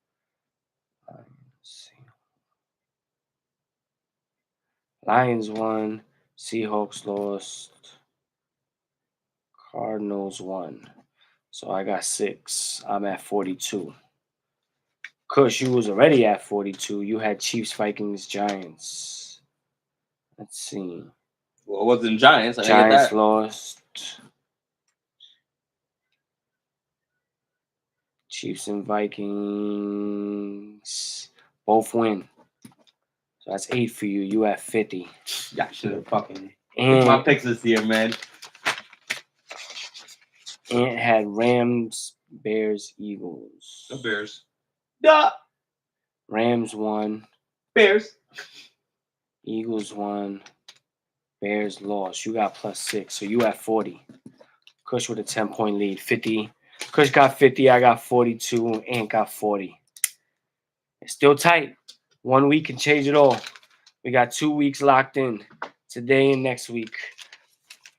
Lions won. Seahawks lost. Cardinals won. So I got 6. I'm at 42. Kush, you was already at 42. You had Chiefs, Vikings, Giants. Let's see. Well, it wasn't Giants. Giants lost. Chiefs and Vikings both win. So that's 8 for you. You at 50. Yeah, should have fucking. And My picks this year, man. Ant had Rams, Bears, Eagles. The Bears. Duh. Rams won. Bears. Eagles won. Bears lost. You got +6. So you at 40. Kush with a 10-point lead. 50. Kush got 50. I got 42. Ant got 40. It's still tight. 1 week can change it all. We got 2 weeks locked in. Today and next week.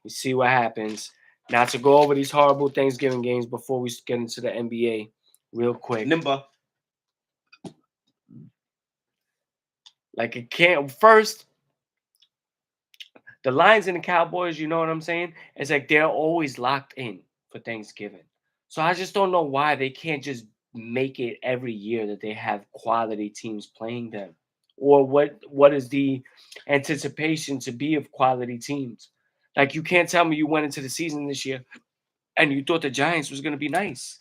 We see what happens. Now to go over these horrible Thanksgiving games before we get into the NBA real quick. Nimba. Like it can't first. The Lions and the Cowboys, you know what I'm saying? It's like they're always locked in for Thanksgiving. So I just don't know why they can't just make it every year that they have quality teams playing them. Or what is the anticipation to be of quality teams? Like you can't tell me you went into the season this year and you thought the Giants was going to be nice.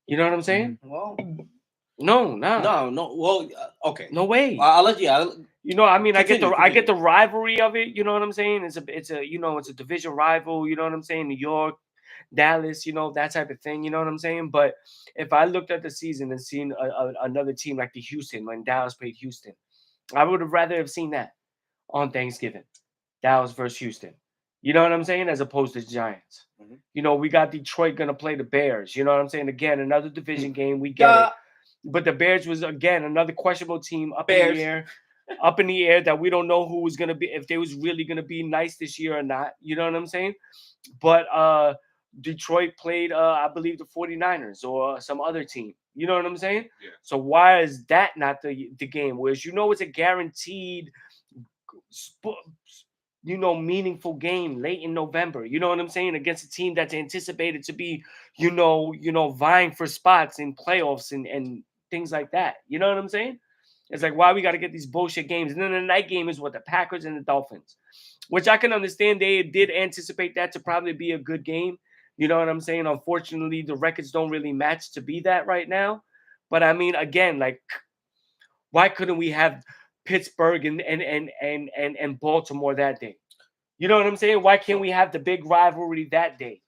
You know what I'm saying? Well, no. Well, okay. No way. I'll let you. You know, I mean, Continue. I get the rivalry of it. You know what I'm saying? It's a it's a division rival. You know what I'm saying? New York, Dallas, that type of thing. You know what I'm saying? But if I looked at the season and seen another team like the Houston when Dallas played Houston, I would have rather have seen that on Thanksgiving, Dallas versus Houston. You know what I'm saying? As opposed to the Giants. Mm-hmm. We got Detroit gonna play the Bears. You know what I'm saying? Again, another division game. We get it. But the Bears was again another questionable team up in the air that we don't know who was gonna be, if they was really gonna be nice this year or not. You know what I'm saying? But Detroit played I believe the 49ers or some other team. You know what I'm saying? Yeah. So why is that not the game? Whereas it's a guaranteed meaningful game late in November. You know what I'm saying? Against a team that's anticipated to be, vying for spots in playoffs and things like that. You know what I'm saying? It's like, why we got to get these bullshit games? And then the night game is what, the Packers and the Dolphins, which I can understand. They did anticipate that to probably be a good game. You know what I'm saying? Unfortunately, the records don't really match to be that right now. But I mean, again, like, why couldn't we have Pittsburgh and Baltimore that day? You know what I'm saying? Why can't we have the big rivalry that day?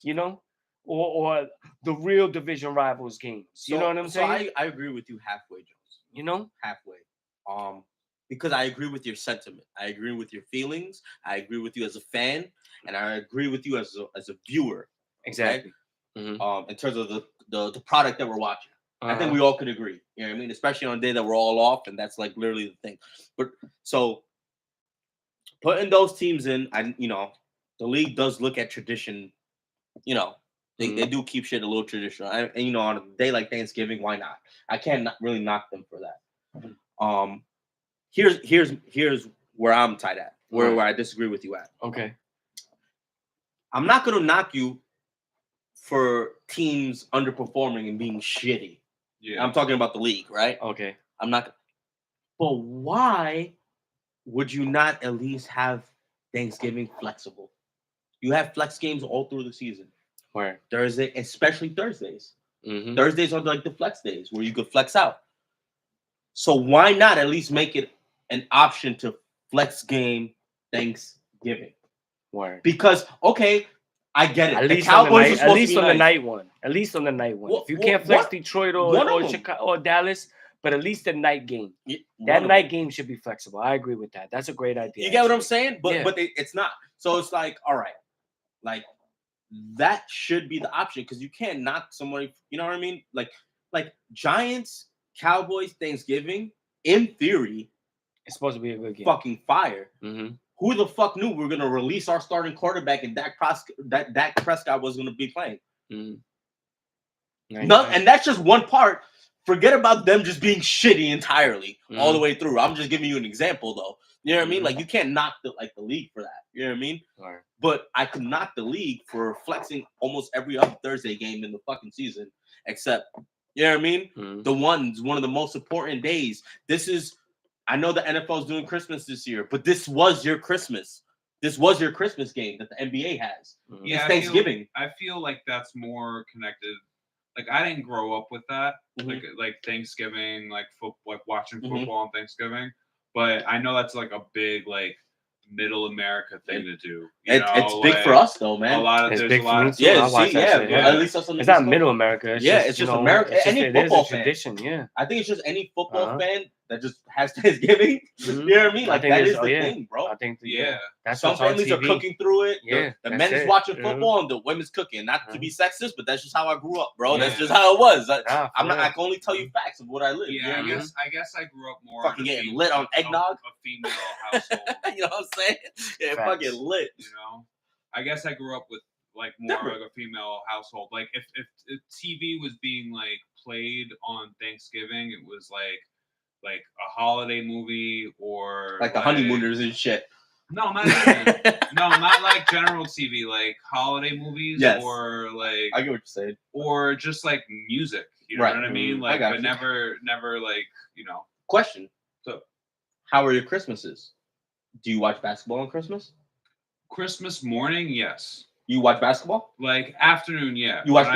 You know, or the real division rivals games. You know what I'm saying? I agree with you halfway, Jones. You know, Halfway. Because I agree with your sentiment. I agree with your feelings. I agree with you as a fan, and I agree with you as a viewer. exactly. Okay? In terms of the product that we're watching. I think Uh-huh. we all could agree. You know what I mean? Especially on a day that we're all off, and that's like literally the thing. But so putting those teams in, the league does look at tradition. You know, they do keep shit a little traditional. And on a day like Thanksgiving, why not? I can't really knock them for that. Here's where I'm tied at, where I disagree with you at. Okay. I'm not gonna knock you for teams underperforming and being shitty. Yeah. I'm talking about the league, right? Okay. I'm not. But why would you not at least have Thanksgiving flexible? You have flex games all through the season. Where? Thursday, especially Thursdays. Mm-hmm. Thursdays are like the flex days where you could flex out. So why not at least make it an option to flex game Thanksgiving? Where? Because I get it. At The least on the Cowboys night. are At supposed to least be on the nice. night one. At least on the night one. What- If you what- can't flex what- Detroit one or of 'em. Chicago or Dallas, but at least the night game. Yeah, That one of night them. game should be flexible. I agree with that. That's a great idea. You get what I'm actually. saying? But Yeah. it's not. So it's like, all right, like that should be the option because you can't knock somebody. You know what I mean? Like Giants, Cowboys, Thanksgiving. In theory, It's supposed to be a good game. fucking fire. Mm-hmm. Who the fuck knew we were gonna release our starting quarterback and Dak Prescott was gonna be playing? Mm-hmm. No, and that's just one part. Forget about them just being shitty entirely all the way through. I'm just giving you an example, though. You know what I mean? Like you can't knock the league for that. You know what I mean? Right. But I could knock the league for flexing almost every other Thursday game in the fucking season, except you know what I mean. One of the most important days. I know the NFL is doing Christmas this year, but this was your Christmas. This was your Christmas game that the NBA has. Yeah, it's Thanksgiving. I feel like that's more connected. Like I didn't grow up with that, like Thanksgiving, like watching football on Thanksgiving. But I know that's like a big like middle America thing to do. It's big for us though, man. It's big for me too. Yeah, I watch that shit. At least that's it's not middle America. It's just America. Any football fan. Tradition. Yeah, I think it's just any football fan that just has Thanksgiving. You know what I mean? Like that is the thing, bro. I think that's some families are cooking through it. Yeah, the men's watching football and the women's cooking. Not to be sexist, but that's just how I grew up, bro. That's just how it was. I can only tell you facts of what I lived. Yeah, I guess I grew up more fucking getting lit on eggnog. A female household. You know what I'm saying? Yeah, fucking lit. You know, I guess I grew up with like more like a female household. Like if TV was being like played on Thanksgiving, it was like a holiday movie or like the honeymooners and shit. No, not even. No, not like general TV, like holiday movies or like I get what you're saying. Or just like music. You know what I mean? Like but never like, Question. So how are your Christmases? Do you watch basketball on Christmas? Christmas morning, yes. You watch basketball? Like afternoon, yeah. You watch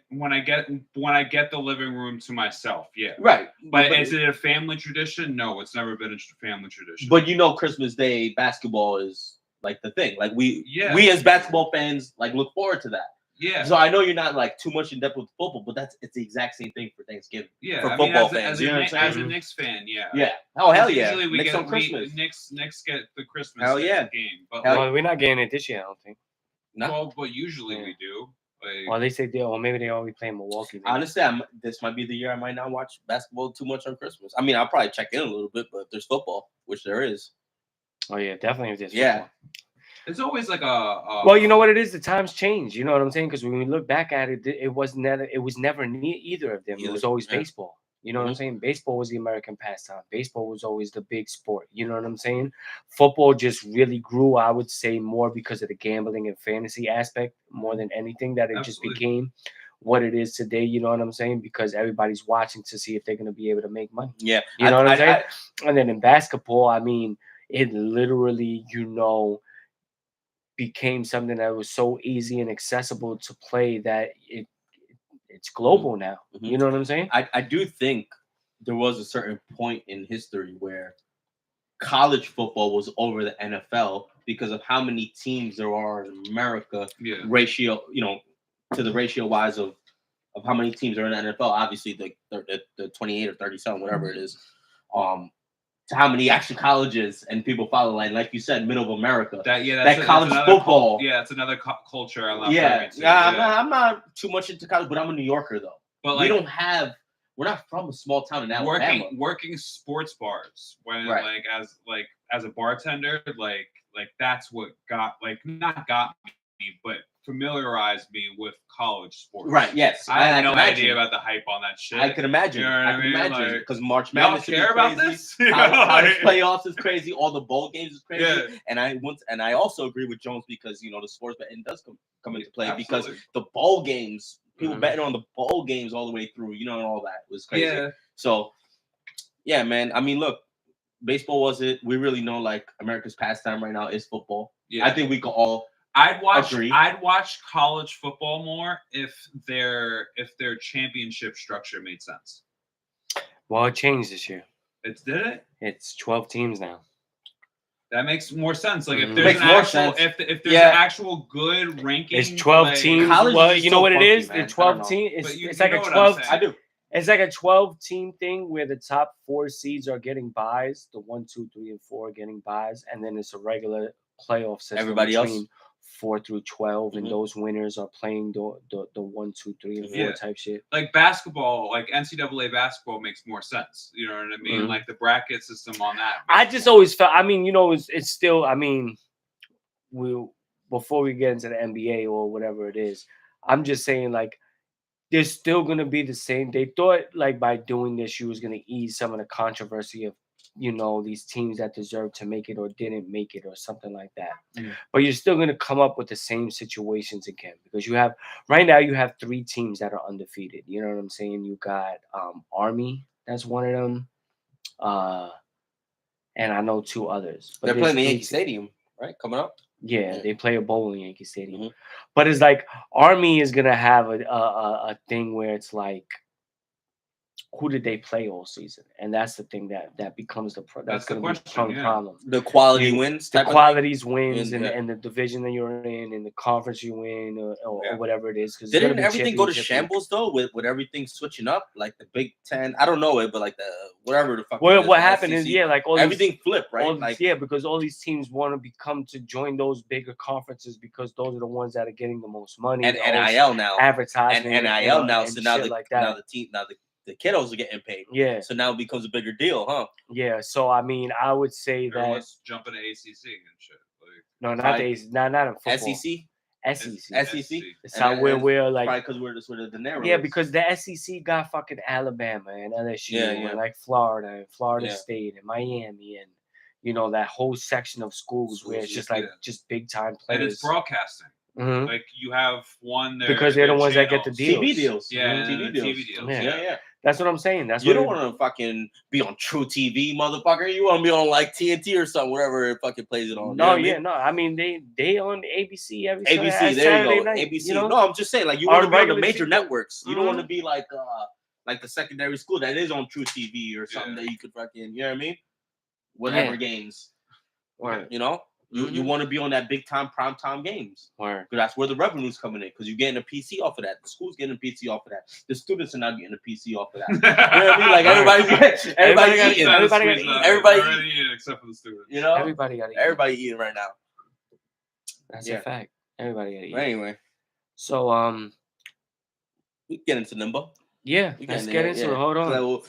when I get the living room to myself, yeah. Right. But is it a family tradition? No, it's never been a family tradition. But Christmas Day basketball is like the thing. Like we as basketball fans like look forward to that. Yeah. So I know you're not like too much in depth with football, but it's the exact same thing for Thanksgiving. Yeah. For football fans. As a Knicks fan, yeah. Yeah. Oh hell yeah. Usually Knicks on Christmas. Knicks get the Christmas game. But we're not getting it this year, I don't think. No. Well, but usually we do. Well, they say or maybe they always play in Milwaukee. Maybe. Honestly, this might be the year I might not watch basketball too much on Christmas. I mean, I'll probably check in a little bit, but if there's football, which there is. Oh yeah, definitely if there's football. It's always like a well, you know what it is. The times change. You know what I'm saying? Because when we look back at it, it was never either of them. It was always baseball. You know what I'm saying? Baseball was the American pastime. Baseball was always the big sport. You know what I'm saying? Football just really grew, I would say, more because of the gambling and fantasy aspect more than anything that it just became what it is today. You know what I'm saying? Because everybody's watching to see if they're gonna be able to make money. Yeah, You know what I'm saying? And then in basketball, I mean, it literally, became something that was so easy and accessible to play that it's global now. Mhm. You know what I'm saying? I do think there was a certain point in history where college football was over the NFL because of how many teams there are in America. Yeah. Ratio, to the ratio wise of how many teams are in the NFL. Obviously, the 28 or 37, whatever it is. To how many actual colleges and people follow, like you said, middle of America. That college football. It's another culture. I love. I'm not too much into college, but I'm a New Yorker though. But we're not from a small town in Alabama. Working sports bars when Right. as a bartender, like that's what not got me, but familiarized me with college sports. Right. Yes. I had no idea about the hype on that shit. I can imagine. You know what I can imagine because March Madness y'all care about this? College playoffs is crazy. All the bowl games is crazy. Yeah. And I also agree with Jones because the sports betting does come into play because Absolutely. the bowl games, people betting on the bowl games all the way through, and all that was crazy. Yeah. So, yeah, man. I mean, look, baseball wasn't. We really know like America's pastime right now is football. Yeah. I think we could all. I'd watch college football more if their championship structure made sense. Well, it changed this year. Did it? It's 12 teams now. That makes more sense. Like if there's Makes an more actual, sense. if there's an actual good ranking, It's 12 teams. college Well, is you so know what it funky, is? man. The I don't 12 know. team. But you It's like know a what I'm 12. saying. I do. It's like a 12-team thing where the top 4 seeds are getting buys, the 1, 2, 3, and 4 are getting buys, and then it's a regular playoff system. Everybody else? between 4 through 12, and Mhm. those winners are playing the 1, 2, 3, and 4 Yeah. type shit. Like basketball, like NCAA basketball makes more sense. You know what I mean? Mhm. Like the bracket system on that. I just always felt. I mean, it's still. I mean, before we get into the NBA or whatever it is, I'm just saying like. They're still gonna be the same. They thought like by doing this, you was gonna ease some of the controversy of these teams that deserve to make it or didn't make it or something like that. Mhm. But you're still gonna come up with the same situations again because right now you have 3 teams that are undefeated. You know what I'm saying? You got Army, that's one of them, and I know 2 others. But They're there's playing the 3 Yankee Stadium, right? Coming up. Yeah, Yeah. they play a bowl in Yankee Stadium. Mhm. But it's like Army is gonna have a thing where it's like, who did they play all season? And that's the thing that becomes That's the gonna question, become yeah. problem. The quality wins. The type of qualities wins Yeah. and the division that you're in and the conference you win or Yeah. whatever it is. Because Didn't everything go to shambles though with everything switching up like the Big Ten? I don't know it, but like the whatever the fuck. Well, it what the happened is SEC, like all everything flipped, right? because all these teams want to join those bigger conferences because those are the ones that are getting the most money and the most NIL now, advertisement and NIL now. and So now shit like that. now the kiddos are getting paid. Yeah. So now it becomes a bigger deal, huh? Yeah. So I mean, I would say that Everyone's jumping to ACC and shit. Like, no, not the not in football. SEC. SEC. It's how we're like probably because we're the sort of the narrow. yeah, because the SEC got fucking Alabama and LSU and like Florida and Florida State and Miami and that whole section of schools where it's just like just big time players. and it's broadcasting. Mhm. Like you have because they're the ones that get the deals. TV deals. Yeah, TV deals. Yeah. That's what I'm saying. That's you what don't want to fucking be on True TV, motherfucker. You want to be on like TNT or something, whatever it fucking plays it on. No, you know no. I mean, they on ABC every ABC. There Saturday you go. night, ABC. No, I'm just saying, like you want to be on the major TV. networks. You don't want to be like the secondary school that is on True TV or something that you could fucking, you know what I mean? Whatever games. Word. You know. You want to be on that big time prime time games. Word. Because that's where the revenue's coming in. Because you're getting a PC off of that. The school's getting a PC off of that. The students are not getting a PC off of that. You know what I mean? Like everybody's eating. Everybody eating except for the students. You know, everybody got to eat. Everybody eating right now. That's a fact. Everybody got to eat. Anyway, so we get into Nimbo. Yeah, let's get into it. Hold on.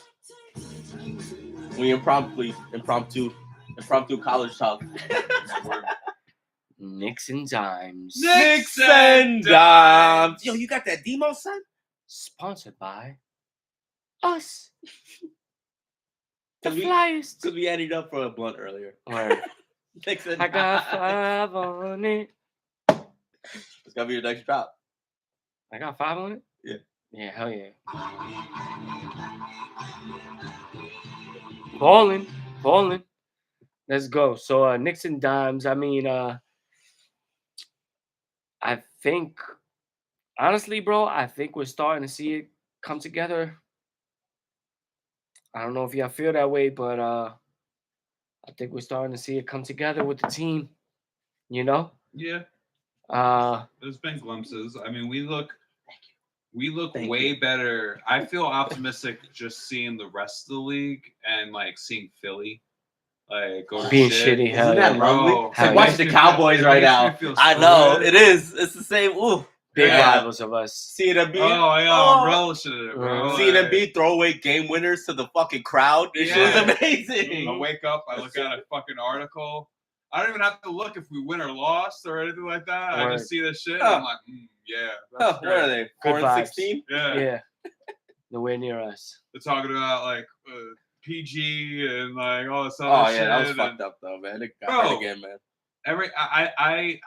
We impromptu college talk. Knicks and Dimes. Knicks and Dimes. Yo, you got that demo, son? Sponsored by us. The Cause Flyers. Because we added up for a blunt earlier. Knicks and I got 5 on it. It's gonna be your next drop. I got 5 on it? Yeah. Yeah, hell yeah. Balling. Let's go. So Knicks and Dimes. I mean, I think honestly, bro, I think we're starting to see it come together. I don't know if y'all feel that way, but I think we're starting to see it come together with the team. You know? Yeah, Uh there's been glimpses. I mean, we look Thank way you. better. I feel optimistic just seeing the rest of the league and like seeing Philly like go to being shit. shitty, hell Isn't that yeah. lovely? Bro, It's like Hell watching yeah. the Makes me Cowboys feel- it right makes me now. feel I so know good. it is. It's the same. Ooh, Big yeah. rivals of us. Seeing Embiid. Oh yeah, I'm relishing it, bro. Seeing Like, Embiid throw away game winners to the fucking crowd. This shit Yeah. was amazing. I wake up, I look at a fucking article. I don't even have to look if we win or lost or anything like that. I Word. just see this shit. Huh. And I'm like, yeah, that's Huh, what are great. they? 4 and vibes. 16. Yeah. Yeah. Nowhere near us. They're talking about like PG and like all this other Oh shit. yeah, that was and fucked up though, man. It got Bro. hurt again, man.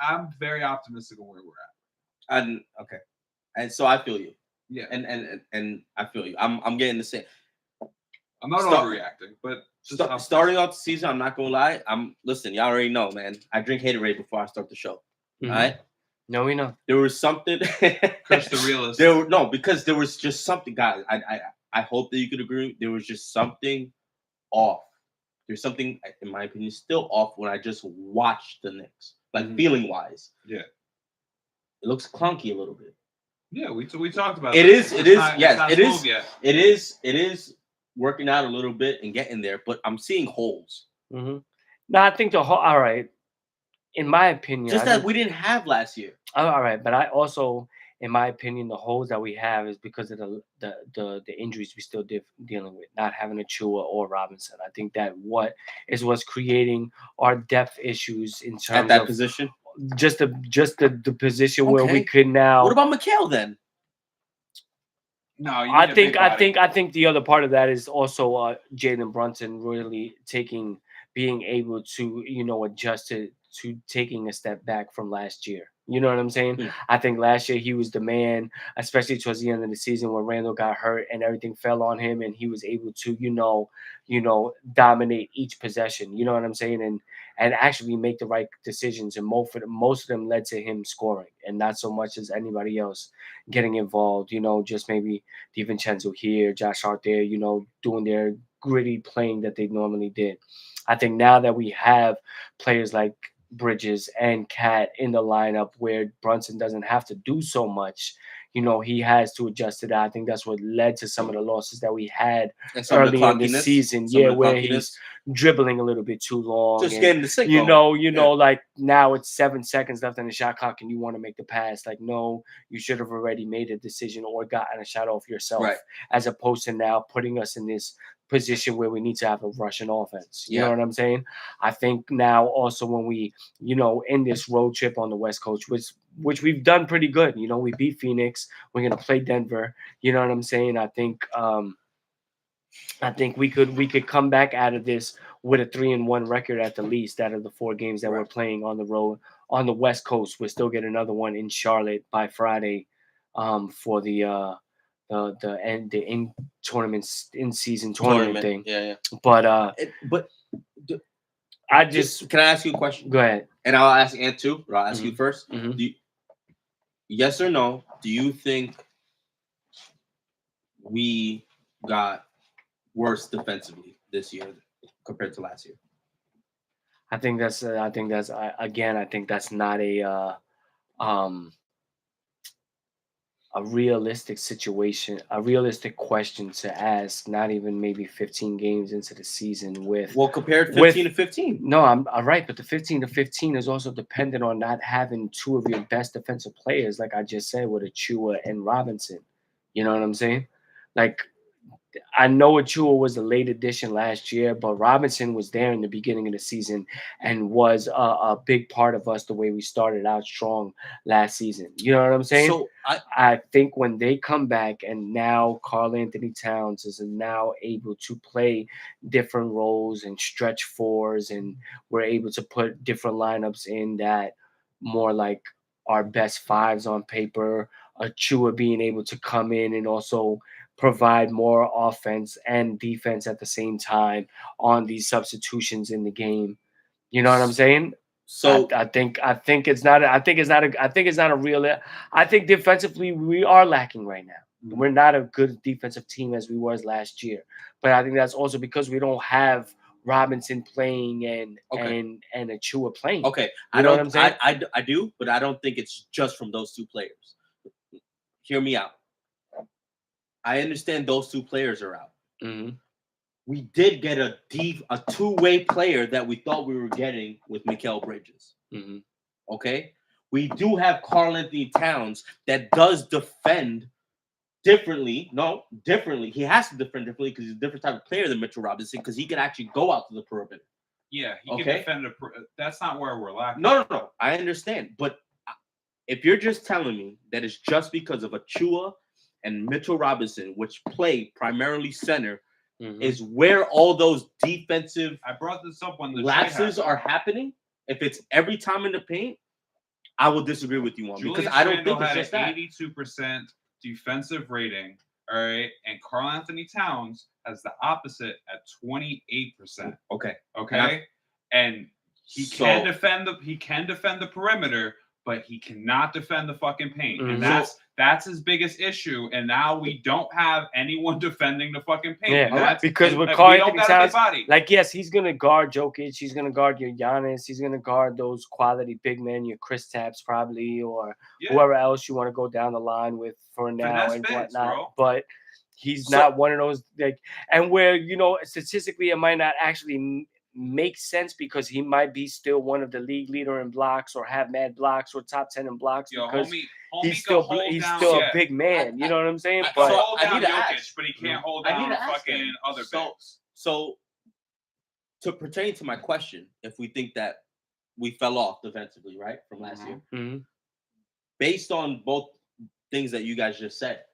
I'm very optimistic on where we're at. And okay, and so I feel you, Yeah. and I feel you. I'm getting the same. I'm not Start- overreacting, but just Starting off the season, I'm not gonna lie. Listen. Y'all already know, man. I drink Haterade before I start the show. Mhm. All right. No, we know. There was something. Chris the realist. Because there was just something, guys. I hope that you could agree. There was just something off. There's something, in my opinion, still off when I just watched the Knicks, like Mhm. feeling wise. Yeah. It looks clunky a little bit. Yeah, we talked about It that. is. It is. Yes, it's not it is. smooth yet. It is. It is working out a little bit and getting there, but I'm seeing holes. Mm-hmm. No, I think the whole. All right. In my opinion, Just I that think- we didn't have last year. all right, but I also, in my opinion, the holes that we have is because of the injuries we still dealing with, not having a Chua or Robinson. I think that what's creating our depth issues in terms At that of position. just the position where we Okay. could now. What about McHale then? No, you I need a think big I body. think I think the other part of that is also Jalen Brunson really being able to adjust to taking a step back from last year. You know what I'm saying? Mm. I think last year he was the man, especially towards the end of the season when Randall got hurt and everything fell on him, and he was able to dominate each possession. You know what I'm saying? And actually make the right decisions. And most of them led to him scoring, and not so much as anybody else getting involved. Just maybe DiVincenzo here, Josh Hart there, doing their gritty playing that they normally did. I think now that we have players like Bridges and Cat in the lineup where Brunson doesn't have to do so much, he has to adjust to that. I think that's what led to some of the losses that we had And some of the early in the clunkiness, season. some of Yeah, the where clunkiness. he's dribbling a little bit too long. Just and, getting the sick. like now it's 7 seconds left on the shot clock and you want to make the pass. Like, no, you should have already made a decision or gotten a shot off yourself, Right. as opposed to now putting us in this position where we need to have a Russian offense. You Yeah. know what I'm saying? I think now also when we, in this road trip on the West Coast, which we've done pretty good. We beat Phoenix. We're gonna play Denver. You know what I'm saying? I think we could come back out of this with a 3-1 record at the least out of the 4 games that we're Right. playing on the road on the West Coast. We'll still get another one in Charlotte by Friday, for the in tournaments in season tournament thing. Yeah. But But I just can I ask you a question? go ahead. And I'll ask Ant too, but I'll ask you first. Mhm. Yes or no? Do you think we got worse defensively this year compared to last year? I think that's not a realistic situation, a realistic question to ask. Not even maybe 15 games into the season with. Well, compared 15 to 15. No, I'm all right, but the 15 to 15 is also dependent on not having 2 of your best defensive players, like I just said, with Achua and Robinson. You know what I'm saying? Like, I know Achua was a late addition last year, but Robinson was there in the beginning of the season and was a big part of us the way we started out strong last season. You know what I'm saying? So I think when they come back and now Karl Anthony Towns is now able to play different roles and stretch fours, and we're able to put different lineups in that more like our best 5s on paper, Achua being able to come in and also provide more offense and defense at the same time on these substitutions in the game. You know what I'm saying? So I think it's not. I think it's not a. I think it's not a real. I think defensively we are lacking right now. Mhm. We're not a good defensive team as we was last year. But I think that's also because we don't have Robinson playing and Okay. and Achua playing. okay, You know what I'm saying? I do, but I don't think it's just from those two players. Hear me out. I understand those two players are out. Mm-hmm. We did get a two-way player that we thought we were getting with Mikal Bridges. Mm-hmm. Okay, we do have Karl Anthony Towns that does defend differently. No, differently. He has to defend differently because he's a different type of player than Mitchell Robinson because he can actually go out to the perimeter. Yeah, he Okay. can defend that's not where we're lacking. No. I understand, but if you're just telling me that it's just because of Achua and Mitchell Robinson, which play primarily center, Mm-hmm. is where all those defensive I brought this up when the lapses trade are happening. If it's every time in the paint, I will disagree with you on happened. because Julius I don't Randle think it's had just an that. 82% defensive rating. All right, and Karl Anthony Towns has the opposite at 28%. Okay, Okay, and he can defend the perimeter, but he cannot defend the fucking paint, Mhm. and that's his biggest issue. And now we don't have anyone defending the fucking paint. Yeah, and that's because with like, Karl we don't Anthony got a Towns, big body. like yes, he's gonna guard Jokic, he's gonna guard your Giannis, he's gonna guard those quality big men, your Chris Tapps probably, or Yeah. whoever else you want to go down the line with for now Finesse and bigs, whatnot. bro. But he's So- not one of those like, and where statistically it might not actually make sense because he might be still one of the league leader in blocks or have mad blocks or top 10 in blocks Yo, because homie he's can still hold he's down, still yeah. a big man. You know what I'm saying? He But can hold I down need to Jokic, ask. but he can't hold I need down to ask fucking then. other bigs. So to pertain to my question, if we think that we fell off defensively, right, from last year, Mhm. based on both things that you guys just said,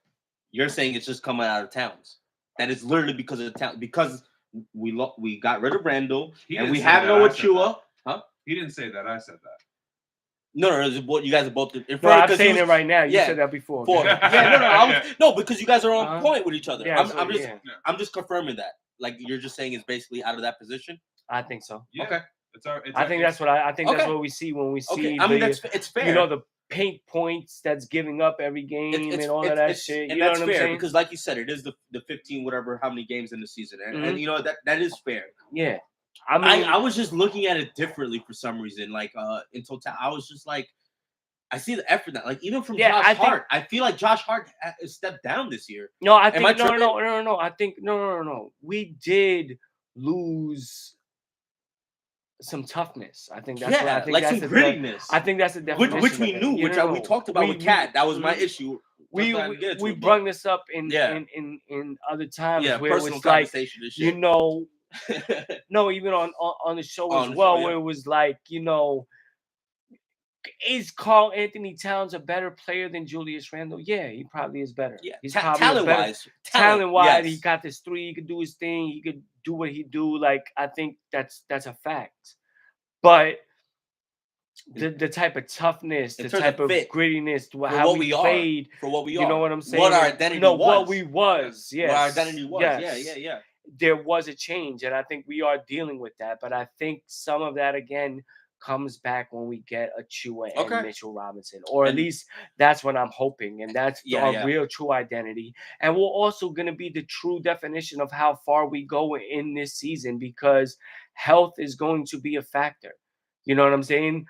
you're saying it's just coming out of Towns. That is literally because of the town. Because we got rid of Randall He and didn't we say have that, no I said Achua. Huh? He didn't say that. I said that. No, it's what you guys are both inferring. No, I'm 'cause saying he it was- right now. You yeah, said that before. For, okay? no, because you guys are on Uh-huh. point with each other. Yeah, I'm just confirming that. Like you're just saying it's basically out of that position. I think so. Yeah. Okay. I think that's what I think that's Okay. what we see when we see Okay. I mean the, it's fair. you know, the paint points that's giving up every game and all of that shit. And You know that's what I'm fair saying? because, like you said, it is the 15 whatever how many games in the season, and, Mhm. and you know that is fair. Yeah. I mean, I was just looking at it differently for some reason. Like in total, I was just like, I see the effort that like even from Josh Hart, I feel like Josh Hart has stepped down this year. no, I think I no. tripping? I think no. We did lose some toughness. I think that's what I think like that's some the grittiness. I think that's the definition. which we of it. knew, You which know, we talked about with Cat. That was my issue. We But- brung this up in Yeah. in other times yeah, where it personal was like, conversation and you shit. know, no, even on the show On as the well, show, where yeah. it was like, you know, is Karl Anthony Towns a better player than Julius Randle? Yeah, he probably is better. Yeah, He's talent wise, he got this three, he could do his thing, he could do what he do. Like I think that's a fact. But the type of toughness, In the terms type of of fit, grittiness, for how what we we are, played, for what we are, you know what I'm saying? what our identity no, was, what we was, yes, what our identity was, yes. yeah. There was a change, and I think we are dealing with that. But I think some of that again comes back when we get Achua and Mitchell Robinson, or at least that's what I'm hoping, and that's our real true identity. And we're also going to be the true definition of how far we go in this season because health is going to be a factor. You know what I'm saying?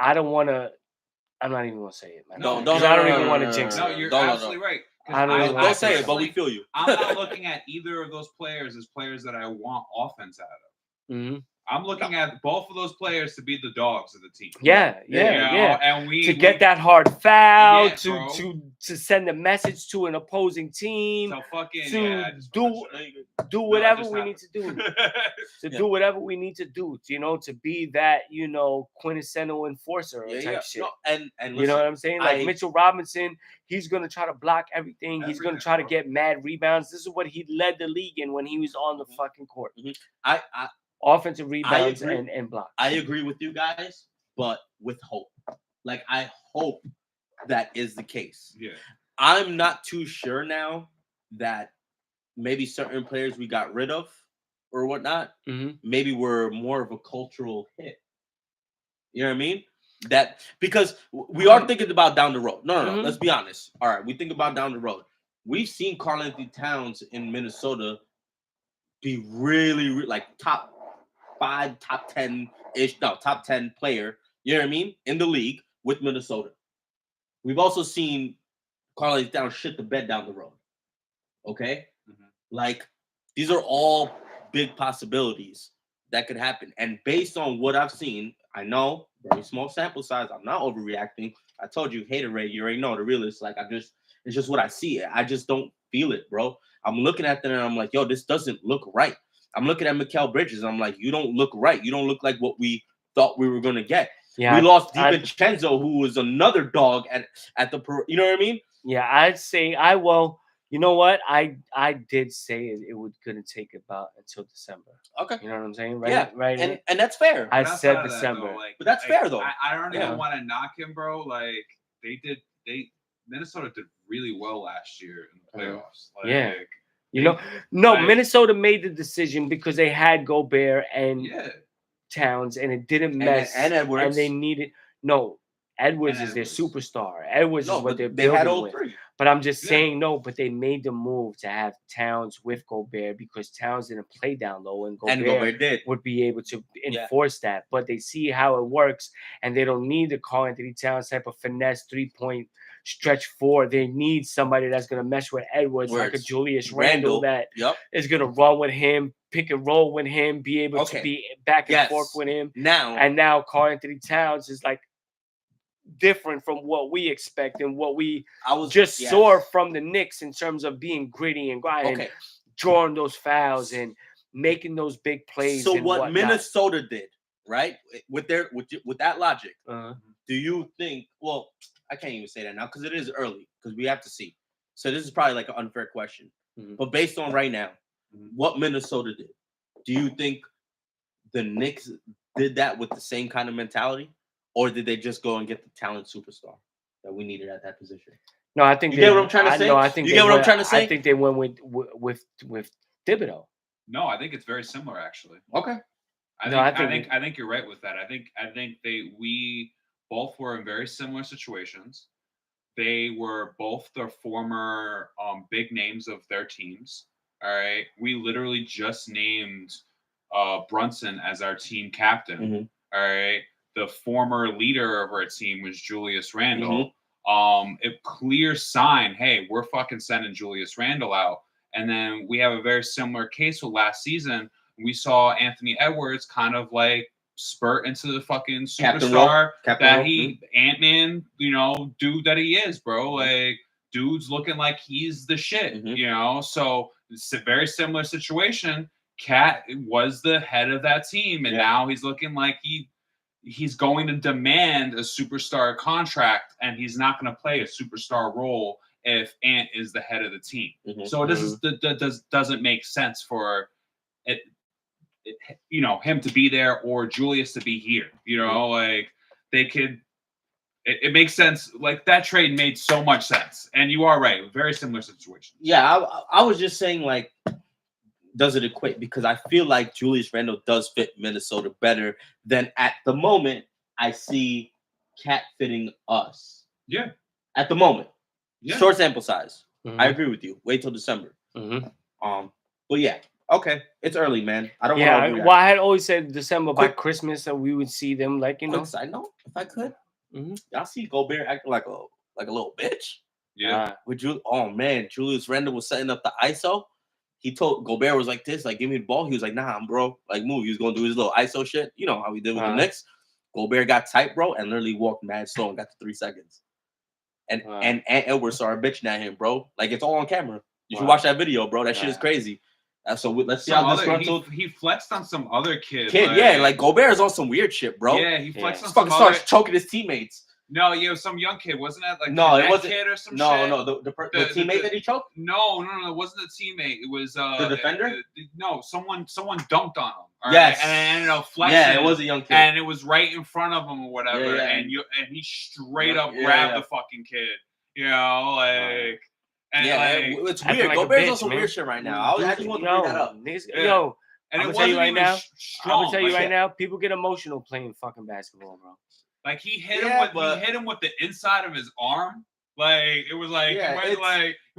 I'm not even gonna say it, man. No, Because I don't even want to jinx No, it. you're absolutely right. I Don't say it, but we feel you. I'm not looking at either of those players as players that I want offense out of. Mm-hmm. I'm looking at both of those players to be the dogs of the team. Yeah. And to get that hard foul, Yeah, to send a message to an opposing team, so fucking do whatever we need to do. Do whatever we need to do, you know, to be that, you know, quintessential enforcer type shit. No, and you know what I'm saying? Like Mitchell Robinson, he's gonna try to block everything. He's gonna try to get mad rebounds. This is what he led the league in when he was on the fucking court. Offensive rebounds and blocks. I agree with you guys, but with hope. Like I hope that is the case. Yeah. I'm not too sure now that maybe certain players we got rid of or whatnot, maybe were more of a cultural hit. You know what I mean? That because we are thinking about down the road. No. Let's be honest. All right, we think about down the road. We've seen Karl-Anthony Towns in Minnesota be really like top 5, top 10-ish, no, top 10 player. You know what I mean? In the league with Minnesota. We've also seen Karl-Anthony Towns shit the bed down the road. Okay, like these are all big possibilities that could happen. And based on what I've seen, I know very small sample size. I'm not overreacting. I told you, haterade. You already know the realist. Like it's just what I see. I just don't feel it, bro. I'm looking at them and I'm like, yo, this doesn't look right. I'm looking at Mikal Bridges. I'm like, you don't look right. You don't look like what we thought we were gonna get. Yeah, we lost DiVincenzo, who was another dog at the. You know what I mean? Yeah, I'd say you know what? I did say it couldn't take about until December. Okay. You know what I'm saying? Right. Yeah. Right. And that's fair. I said December. But that's fair though. I don't even want to knock him, bro. Like Minnesota did really well last year in the playoffs. Like, Minnesota made the decision because they had Gobert and Towns, and it didn't mess. And Edwards. And they needed Edwards is their superstar. Edwards is what they're building had all with. three. But I'm just saying but they made the move to have Towns with Gobert because Towns didn't play down low, and Gobert would be able to enforce that. But they see how it works, and they don't need the Karl-Anthony Towns type of finesse 3-point stretch 4. They need somebody that's going to mesh with Edwards, like a Julius Randle that is going to run with him, pick and roll with him, be able to be back and forth with him. Now Karl-Anthony Towns is like different from what we expect and what we saw from the Knicks in terms of being gritty and grinding, drawing those fouls and making those big plays. So what Minnesota did, right? With that logic, do you think? Well, I can't even say that now because it is early because we have to see. So this is probably like an unfair question, but based on right now, what Minnesota did, do you think the Knicks did that with the same kind of mentality? Or did they just go and get the talent superstar that we needed at that position? No, I think you get what I'm trying to say. No, I think you get what I'm trying to say. I think they went with Thibodeau. No, I think it's very similar actually. Okay. I think you're right with that. I think we both were in very similar situations. They were both the former big names of their teams. All right. We literally just named Brunson as our team captain. All right. The former leader of our team was Julius Randle. A clear sign, hey, we're fucking sending Julius Randle out. And then we have a very similar case with last season. We saw Anthony Edwards kind of like spurt into the fucking superstar that Ant-Man, dude that he is, bro. Like, dude's looking like he's the shit, So it's a very similar situation. Cat was the head of that team, and now he's looking like he's going to demand a superstar contract, and he's not going to play a superstar role if Ant is the head of the team. So it doesn't make sense for it, him to be there or Julius to be here. Like they could. It makes sense. Like that trade made so much sense, and you are right. Very similar situation. Yeah, I was just saying like. Does it equate? Because I feel like Julius Randle does fit Minnesota better than at the moment I see Cat fitting us. Yeah. At the moment. Yeah. Short sample size. I agree with you. Wait till December. But yeah. Okay. It's early, man. I don't want to. Well, I had always said December by Christmas, so we would see them like Quick side note, if I could. Y'all see Gobert acting like a little bitch. Yeah. Oh man, Julius Randle was setting up the ISO. He told Gobert was like this, like, give me the ball. He was like, nah, bro, like, move. He was going to do his little ISO shit. You know how he did with the Knicks. Gobert got tight, bro, and literally walked mad slow and got to 3 seconds. And Edwards saw a bitch at him, bro. Like, it's all on camera. You should watch that video, bro. That shit is crazy. So let's see how this he flexed on some other kid. Like Gobert is on some weird shit, bro. Yeah, he flexed on some other... starts choking his teammates. No, yeah, some young kid, wasn't that like No, it that wasn't. kid or some No, shit? no, the teammate that he choked. No, it wasn't the teammate. It was The defender? no, someone dunked on him. All Yes. right? And it ended up flexing. Yeah, it was a young kid. And it was right in front of him or whatever. Yeah. And he straight up Yeah, grabbed yeah. the fucking kid. You know, like. And Yeah, like, it's acting weird. like a Gobert's bitch, on some man. weird shit right now. I just want to bring that up. Yeah. Yo, and I'm it gonna tell you wasn't right even now. strong. I'm gonna tell you like, right now. People get emotional playing fucking basketball, bro. Like he hit him with the inside of his arm. Like it was like he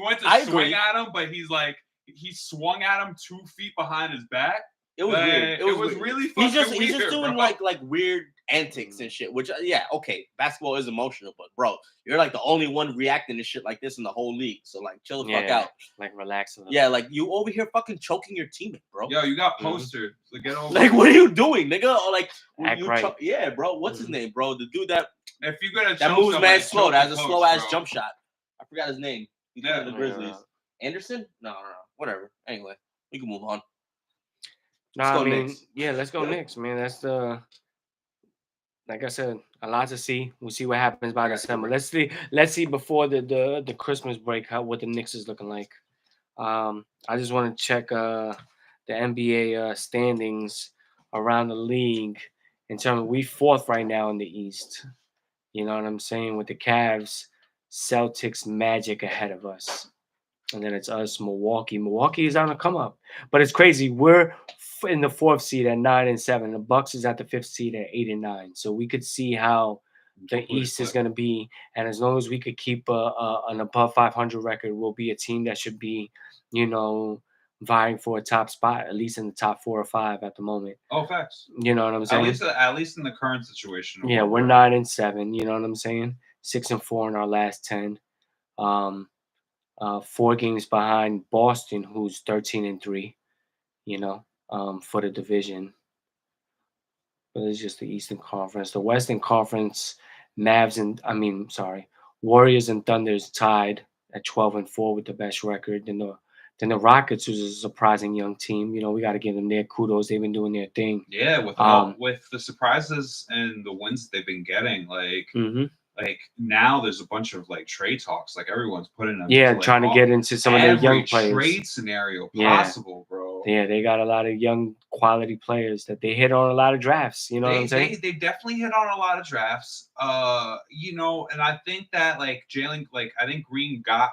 went to swing at him, but he swung at him 2 feet behind his back. It was weird. It was really fucking weird. He's just doing bro. like weird antics and shit. Which okay, basketball is emotional, but bro, you're like the only one reacting to shit like this in the whole league. So like, chill the fuck out. Like relax a little. Yeah, like you over here fucking choking your teammate, bro. Yo, you got postered. So get over. Like, what are you doing, nigga? Or like, act right. Yeah, bro. What's his name, bro? The dude that If you're that moves mad slow, that has a slow ass jump shot. I forgot his name. He's one of the Grizzlies. Anderson? No. Whatever. Anyway, we can move on. Knicks. Yeah, let's go Knicks, man. That's the, like I said, a lot to see. We'll see what happens by December. Let's see before the Christmas break what the Knicks is looking like. I just want to check the NBA standings around the league in terms of we 4th right now in the East. You know what I'm saying? With the Cavs, Celtics, Magic ahead of us. And then it's us, Milwaukee. Milwaukee is on the come up. But it's crazy. We're in the 4th seed at 9-7. The Bucks is at the 5th seed at 8-9. So we could see how the East is going to be. And as long as we could keep an above 500 record, we'll be a team that should be, vying for a top spot, at least in the top 4 or 5 at the moment. Oh, facts. You know what I'm saying? At least in the current situation. Yeah, we're 9-7. You know what I'm saying? 6-4 in our last 10. 4 games behind Boston, who's 13-3. For the division. But it's just the Eastern Conference. The Western Conference, Warriors and Thunder's tied at 12-4 with the best record. Then the Rockets, who's a surprising young team. We got to give them their kudos. They've been doing their thing. Yeah, with the surprises and the wins they've been getting, like now there's a bunch of like trade talks. Like everyone's putting them. Yeah, trying to get into some of their young players. Trade scenario possible, bro. Yeah, they got a lot of young quality players that they hit on a lot of drafts. You know what I'm saying? They definitely hit on a lot of drafts. And I think that like Jalen, like I think Green got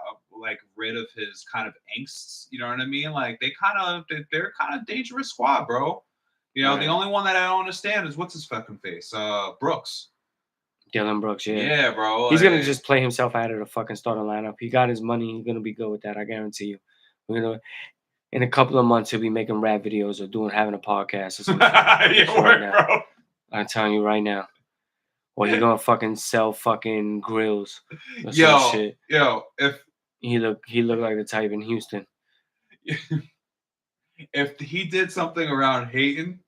rid of his kind of angst. You know what I mean? Like they're kind of dangerous squad, bro. The only one that I don't understand is what's his fucking face, Brooks. Dylan Brooks, yeah. Yeah, bro. He's going to just play himself out of the fucking starting lineup. He got his money. He's going to be good with that. I guarantee you. In a couple of months, he'll be making rap videos or having a podcast or something. Bro. I'm telling you right now. Or he's going to fucking sell fucking grills or some shit. If he looked like the type in Houston. If he did something around hating,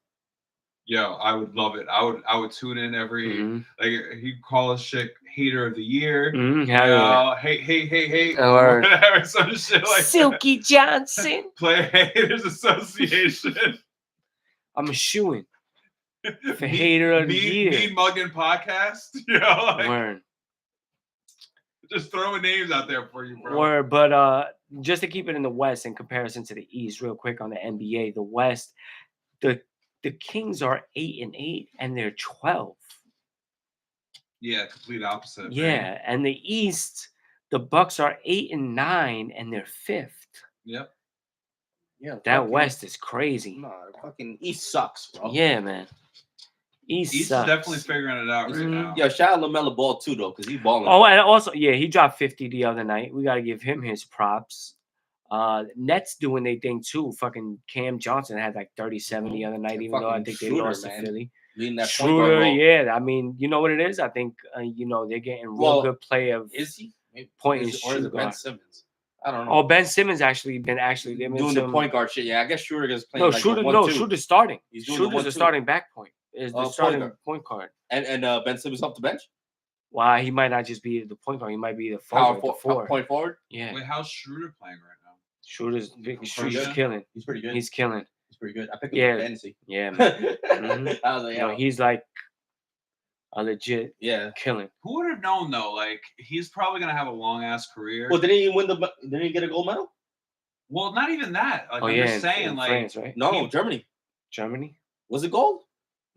I would love it. I would tune in every like he'd call us shit hater of the year. Hate or whatever, some shit like Silky that. Johnson. Play Haters Association. I'm a shoo-in for hater of the year. Mean Muggin podcast. Word. Just throwing names out there for you, bro. Word, but just to keep it in the West in comparison to the East, real quick on the NBA, the West, the Kings are 8-8 and they're 12. Yeah, complete opposite. Yeah, right? And the East, the Bucks are 8-9 and they're 5th. Yep. Yeah. That West is crazy. No, fucking East sucks, bro. Yeah, man. East sucks. is definitely figuring it out right now. Yeah, shout out LaMelo Ball too, though, because he's balling. Oh, and also, he dropped 50 the other night. We got to give him his props. Nets doing their thing too. Fucking Cam Johnson had like 37 the other night, even though I think they lost to Philly. Schroeder, yeah. I mean, you know what it is? I think they're getting real good play of. Is he point and shoot? Or is it Ben Simmons? I don't know. Oh, Ben Simmons actually been doing the point guard shit. Yeah, I guess Schroeder is playing. Schroeder's starting. He's doing Schroeder's the starting back point. Is the starting point guard. And Ben Simmons off the bench. Why he might not just be the point guard. He might be the forward. Point forward. Yeah. Wait, how's Schroeder playing right now? Schroeder's killing. He's pretty good. He's killing. He's pretty good. I picked him up in fantasy. Yeah, man. I was like, he's like a legit killing. Who would have known though? Like he's probably gonna have a long ass career. Well, didn't he get a gold medal? Well, not even that. Like I'm just saying, in like France, right? No, Germany. Germany? Was it gold?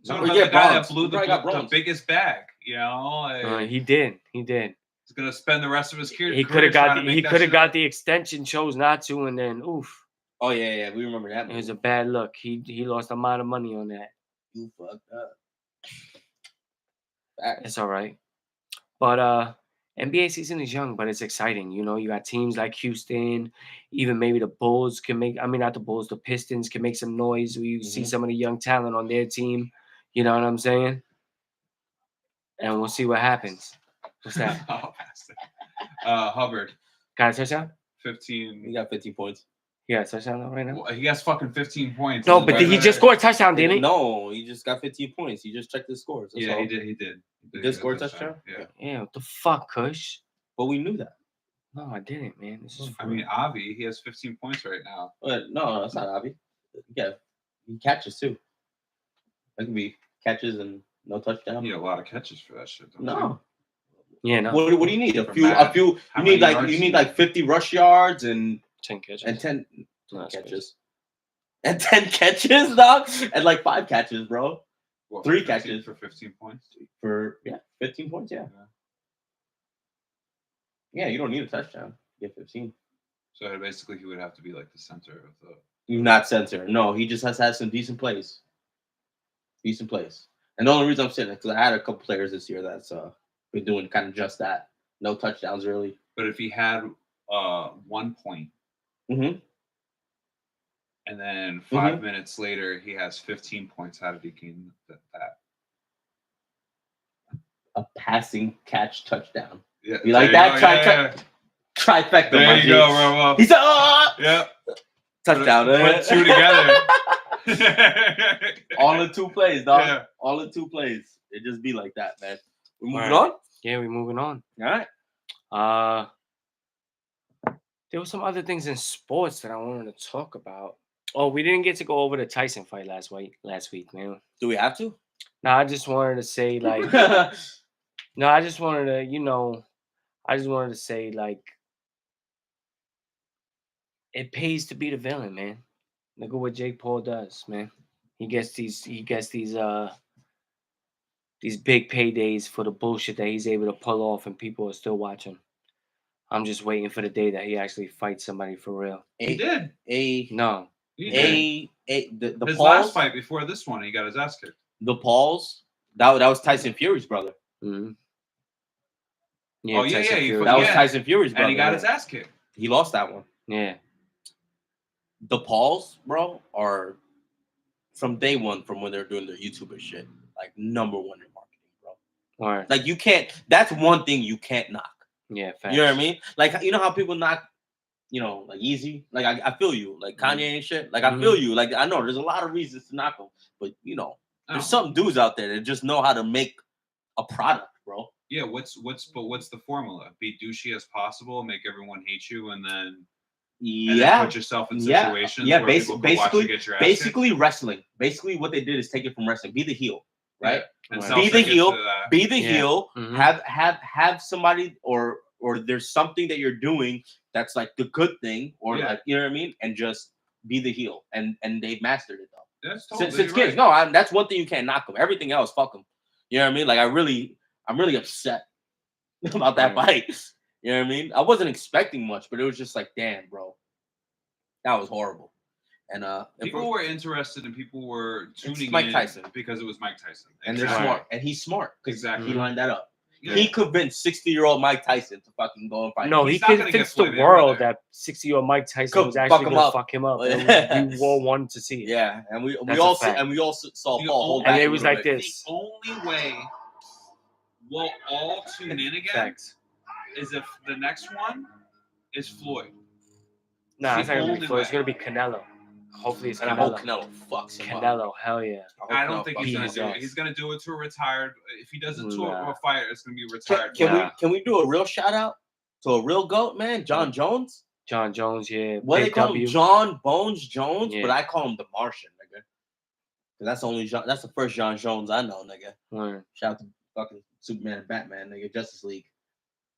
So Or the yeah, guy bronze. that blew He probably got the bronze. biggest bag, you know, like, He did. He did. he's gonna spend the rest of his career. He could have got the extension, chose not to, and then oof. Oh yeah, we remember that. It was a bad look. He lost a lot of money on that. You fucked up. It's all right. But NBA season is young, but it's exciting. You know, you got teams like Houston, even maybe the Bulls can make. I mean, not the Bulls, the Pistons can make some noise. You see some of the young talent on their team. You know what I'm saying? And we'll see what happens. What's that? Hubbard. Got a touchdown? 15. He got 15 points. He got a touchdown right now? Well, he has fucking 15 points. No, but he just scored a touchdown, didn't he? No, he just got 15 points. He just checked his scores. That's Yeah, all. he did. He did score a touchdown? Yeah. Yeah, what the fuck, Kush? But we knew that. No, I didn't, man. This is I mean, Avi, he has 15 points right now. No, that's not Avi. Yeah, he catches too. That could be catches and no touchdown. You need a lot of catches for that shit. Don't No. Yeah, no. What do you need? A For few. Matt, You how need many like yards? 50 rush yards and 10 catches. and 10 No, that's catches. And 10 catches, dog, and like 5 catches, bro. What, 3 for 15 catches for 15 points. for 15 points. Yeah, you don't need a touchdown. You get 15. So basically, he would have to be like the center of the. Not center. No, he just has to have some decent plays. Decent plays. And the only reason I'm saying that because I had a couple players this year that's been doing kind of just that. No touchdowns really. But if he had 1 point, Mm-hmm. and then 5 minutes later he has 15 points, how did he gain that? A passing catch touchdown. Yeah, You like there that? go, Trifecta. There my you G. go, bro. He said, "Oh, Yeah. touchdown!" Put 2 together. All in 2 plays, dog. Yeah. All in 2 plays. It just be like that, man. We moving Alright. on. Yeah, we're moving on. All right. There were some other things in sports that I wanted to talk about. Oh, we didn't get to go over the Tyson fight last week, man. Do we have to? No, I just wanted to say like no, I just wanted to say like it pays to be the villain, man. Look at what Jake Paul does, man. He gets these big paydays for the bullshit that he's able to pull off, and people are still watching. I'm just waiting for the day that he actually fights somebody for real. He did. No. The His Pauls, last fight before this one, he got his ass kicked. The Pauls, that was Tyson Fury's brother. Mm-hmm. Oh, yeah, Tyson yeah, Fury. That was Tyson Fury's brother. And he got his ass kicked. He lost that one. Yeah. The Pauls, bro, are from day one, from when they're doing their YouTube and shit, like #1 in marketing, bro. All right. Like you can't. That's one thing you can't knock. Yeah, facts. You know what I mean? Like you know how people knock, like Easy. Like I feel you. Like Kanye and shit. Like I feel you. Like I know there's a lot of reasons to knock them, but there's some dudes out there that just know how to make a product, bro. Yeah, what's the formula? Be douchey as possible, make everyone hate you, and then put yourself in situations where people can watch you get your ass basically wrestling. Basically, what they did is take it from wrestling. Be the heel, right? And Be the heel. Be the Yeah. heel. Mhm. Have somebody or there's something that you're doing that's like the good thing, or like you know what I mean, and just be the heel. And they've mastered it though. That's totally Since right. kids, no, that's one thing you can't knock them. Everything else, fuck them. You know what I mean? Like I'm really upset about that fight. You know what I mean? I wasn't expecting much, but it was just like, damn, bro, that was horrible. And people were interested and people were tuning Mike in Tyson because it was Mike Tyson. and they're smart, and he's smart because Exactly. he lined that up. Yeah. He convinced 60-year-old Mike Tyson to fucking go and fight. No, him. he not gonna get convinced the Floyd world Mayweather. that 60-year-old Mike Tyson Could was fuck actually him going to up. fuck him up. Yeah. And we all wanted to see it. Yeah, and we That's a all fact. saw The Paul hold only- back. And it a was little like bit. this. The only way we'll all tune in again Facts. is if the next one is Floyd. Nah, it's not going to only be Floyd. It's way. going to be Canelo. Hopefully it's And I hope Canelo. Canelo fucks him up. Canelo, hell yeah. I don't think he's beat gonna his do it. ass. He's gonna do it to a retired. If he does it to Nah. a fighter, it's gonna be retired. Can we do a real shout out to a real GOAT, man? John Jones. John Jones, yeah. What Big they call W. him? John Bones Jones, Yeah. but I call him the Martian, nigga. 'Cause that's the first John Jones I know, nigga. Word. Shout fucking Superman and Batman, nigga, Justice League.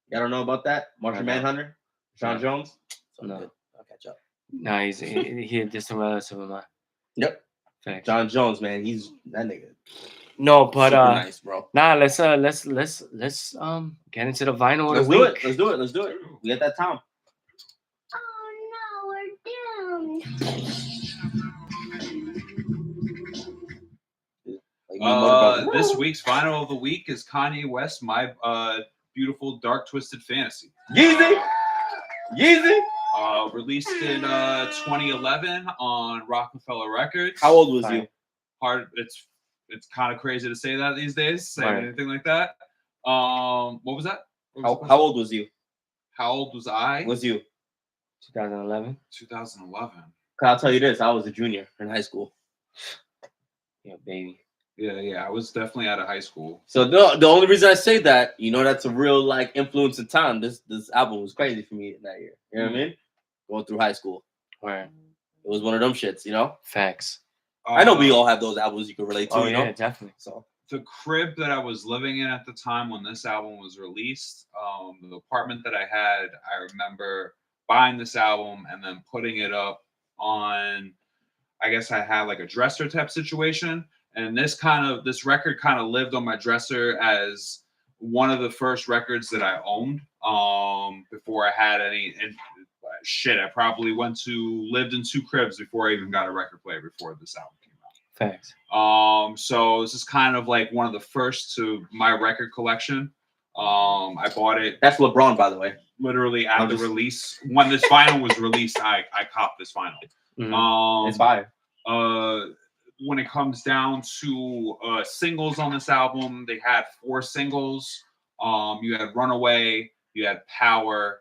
Y'all don't know about that? Martian No. Manhunter, Sean No. Jones. So No. good. I'll catch up. Nah, he just a relative of mine. Yep. Thanks. John Jones, man, he's that nigga. No, but Super nice, bro. nah, let's get into the vinyl of the week. Let's do it. We got that time. Oh no, we're doomed. This week's vinyl of the week is Kanye West, My Beautiful Dark Twisted Fantasy. Yeezy. Released in 2011 on Rockefeller Records. How old was you? It's kind of crazy to say that these days. Say Right. anything like that. What was that? How old was you? How old was I? Was you? 2011. 2011. I'll tell you this. I was a junior in high school. Yeah, baby. Yeah. I was definitely out of high school. So the only reason I say that, that's a real like influence in time. This album was crazy for me that year. You know what I mean? Going through high school. Right. It was one of them shits, Facts. I know we all have those albums you can relate to, yeah, definitely. So the crib that I was living in at the time when this album was released, the apartment that I had, I remember buying this album and then putting it up on, I guess I had like a dresser type situation. And this record kind of lived on my dresser as one of the first records that I owned before I had any. And shit, I probably lived in 2 cribs before I even got a record player before this album came out. Facts. So this is kind of like one of the first to my record collection. I bought it. That's LeBron, by the way. Literally at the release. When this vinyl was released, I copped this vinyl. Mm-hmm. It's fire. When it comes down to singles on this album, they had 4 singles. You had Runaway, you had Power,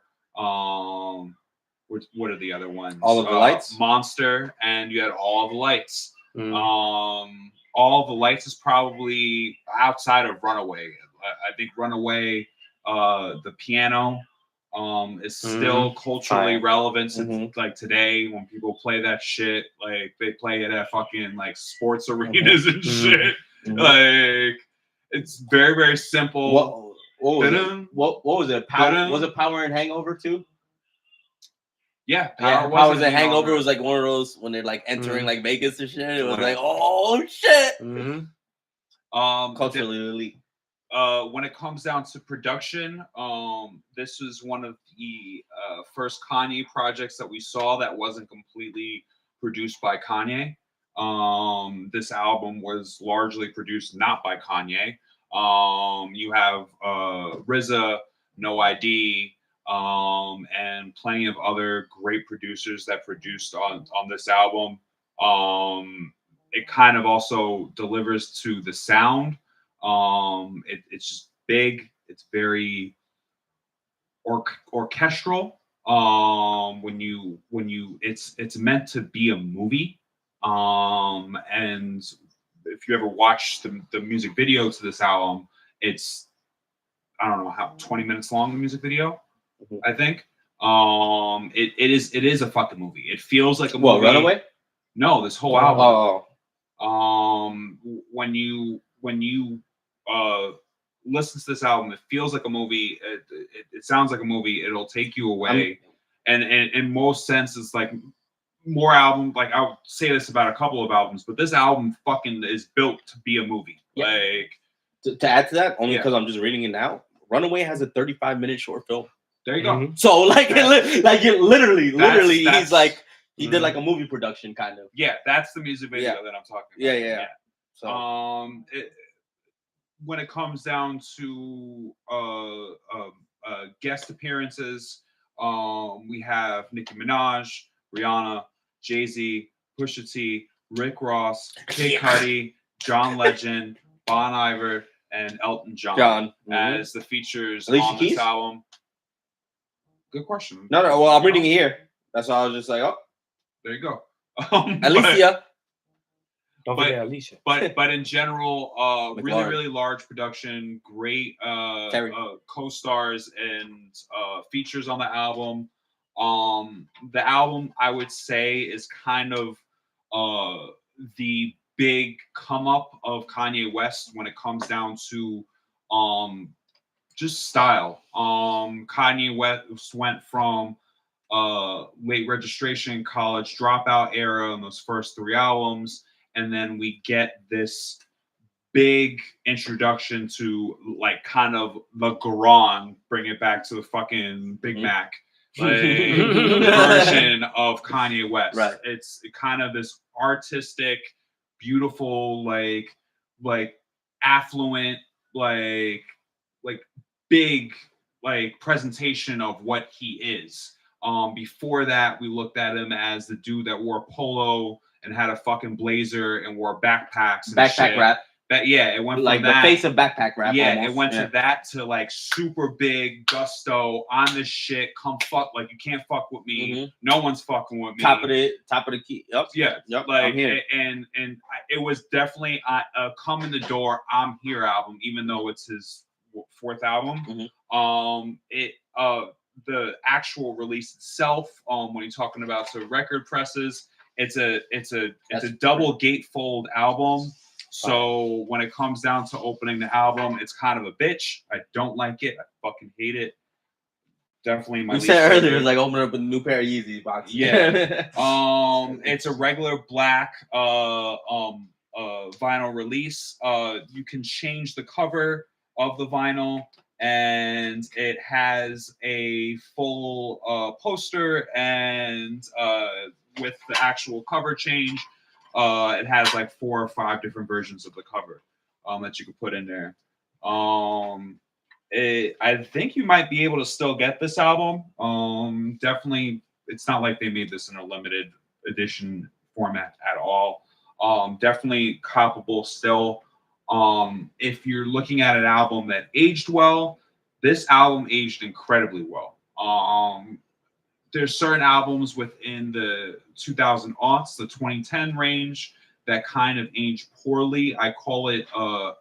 what are the other ones? All of the Lights? Monster, and you had All of the Lights. Mm-hmm. All of the Lights is probably outside of Runaway. I think Runaway, the piano, is still culturally relevant since like today when people play that shit. Like they play it at fucking like sports arenas and shit. Like it's very, very simple. What was it? Was it Power and Hangover too? Yeah, Power was a Hangover. Was like one of those when they're like entering like Vegas and shit. It was like, oh shit. Culturally elite. When it comes down to production, this was one of the first Kanye projects that we saw that wasn't completely produced by Kanye. This album was largely produced not by Kanye. You have RZA, No ID, and plenty of other great producers that produced on this album. It kind of also delivers to the sound. It's just big. It's very orchestral. It's meant to be a movie. And if you ever watch the music video to this album, it's, I don't know how 20 minutes long, the music video, I think. It is a fucking movie. It feels like a movie. What, Runaway? No, this whole album. Oh. When you listen to this album, it feels like a movie. It sounds like a movie. It'll take you away. And in most senses, like more album, like I'll say this about a couple of albums, but this album fucking is built to be a movie. Yeah. Like to add to that, only because I'm just reading it now. Runaway has a 35-minute short film. There you go. So literally, he's like he did like a movie production kind of. Yeah, that's the music video that I'm talking about. Yeah. So when it comes down to guest appearances, we have Nicki Minaj, Rihanna, Jay-Z, Pusha T, Rick Ross, Kid Cudi, John Legend, Bon Iver, and Elton John as the features on this album. Good question. No. Well, I'm reading it here. That's why I was just like, oh, there you go. Alicia. Don't forget Alicia. But in general, really, really large production, great co-stars and features on the album. The album, I would say, is kind of the big come up of Kanye West when it comes down to just style. Kanye West went from late registration, college dropout era in those first 3 albums, and then we get this big introduction to like kind of the Garand, bring it back to the fucking Big Mac like version of Kanye West. Right. It's kind of this artistic, beautiful, like affluent, like big like presentation of what he is. Before that, we looked at him as the dude that wore polo and had a fucking blazer and wore backpacks and Backpack shit. rap. That it went Like from the that, face of backpack rap. yeah, almost. it went to that to like super big gusto on this shit. Come fuck, like you can't fuck with me. No one's fucking with me. Top of the key. Yep. Yeah, Yep. like I'm here. and it was definitely a come in the door. I'm here album, even though it's his 4th album. The actual release itself, when you're talking about record presses, it's a double gatefold album. So when it comes down to opening the album, it's kind of a bitch. I don't like it. I fucking hate it. Definitely my You least said earlier favorite. it was like opening up a new pair of Yeezys box. Yeah. It's a regular black vinyl release. You can change the cover of the vinyl, and it has a full poster and with the actual cover change. It has like 4 or 5 different versions of the cover that you could put in there. I think you might be able to still get this album. Definitely, it's not like they made this in a limited edition format at all. Definitely coppable still. If you're looking at an album that aged well, this album aged incredibly well. There's certain albums within the 2000 aughts, the 2010 range, that kind of aged poorly. I call it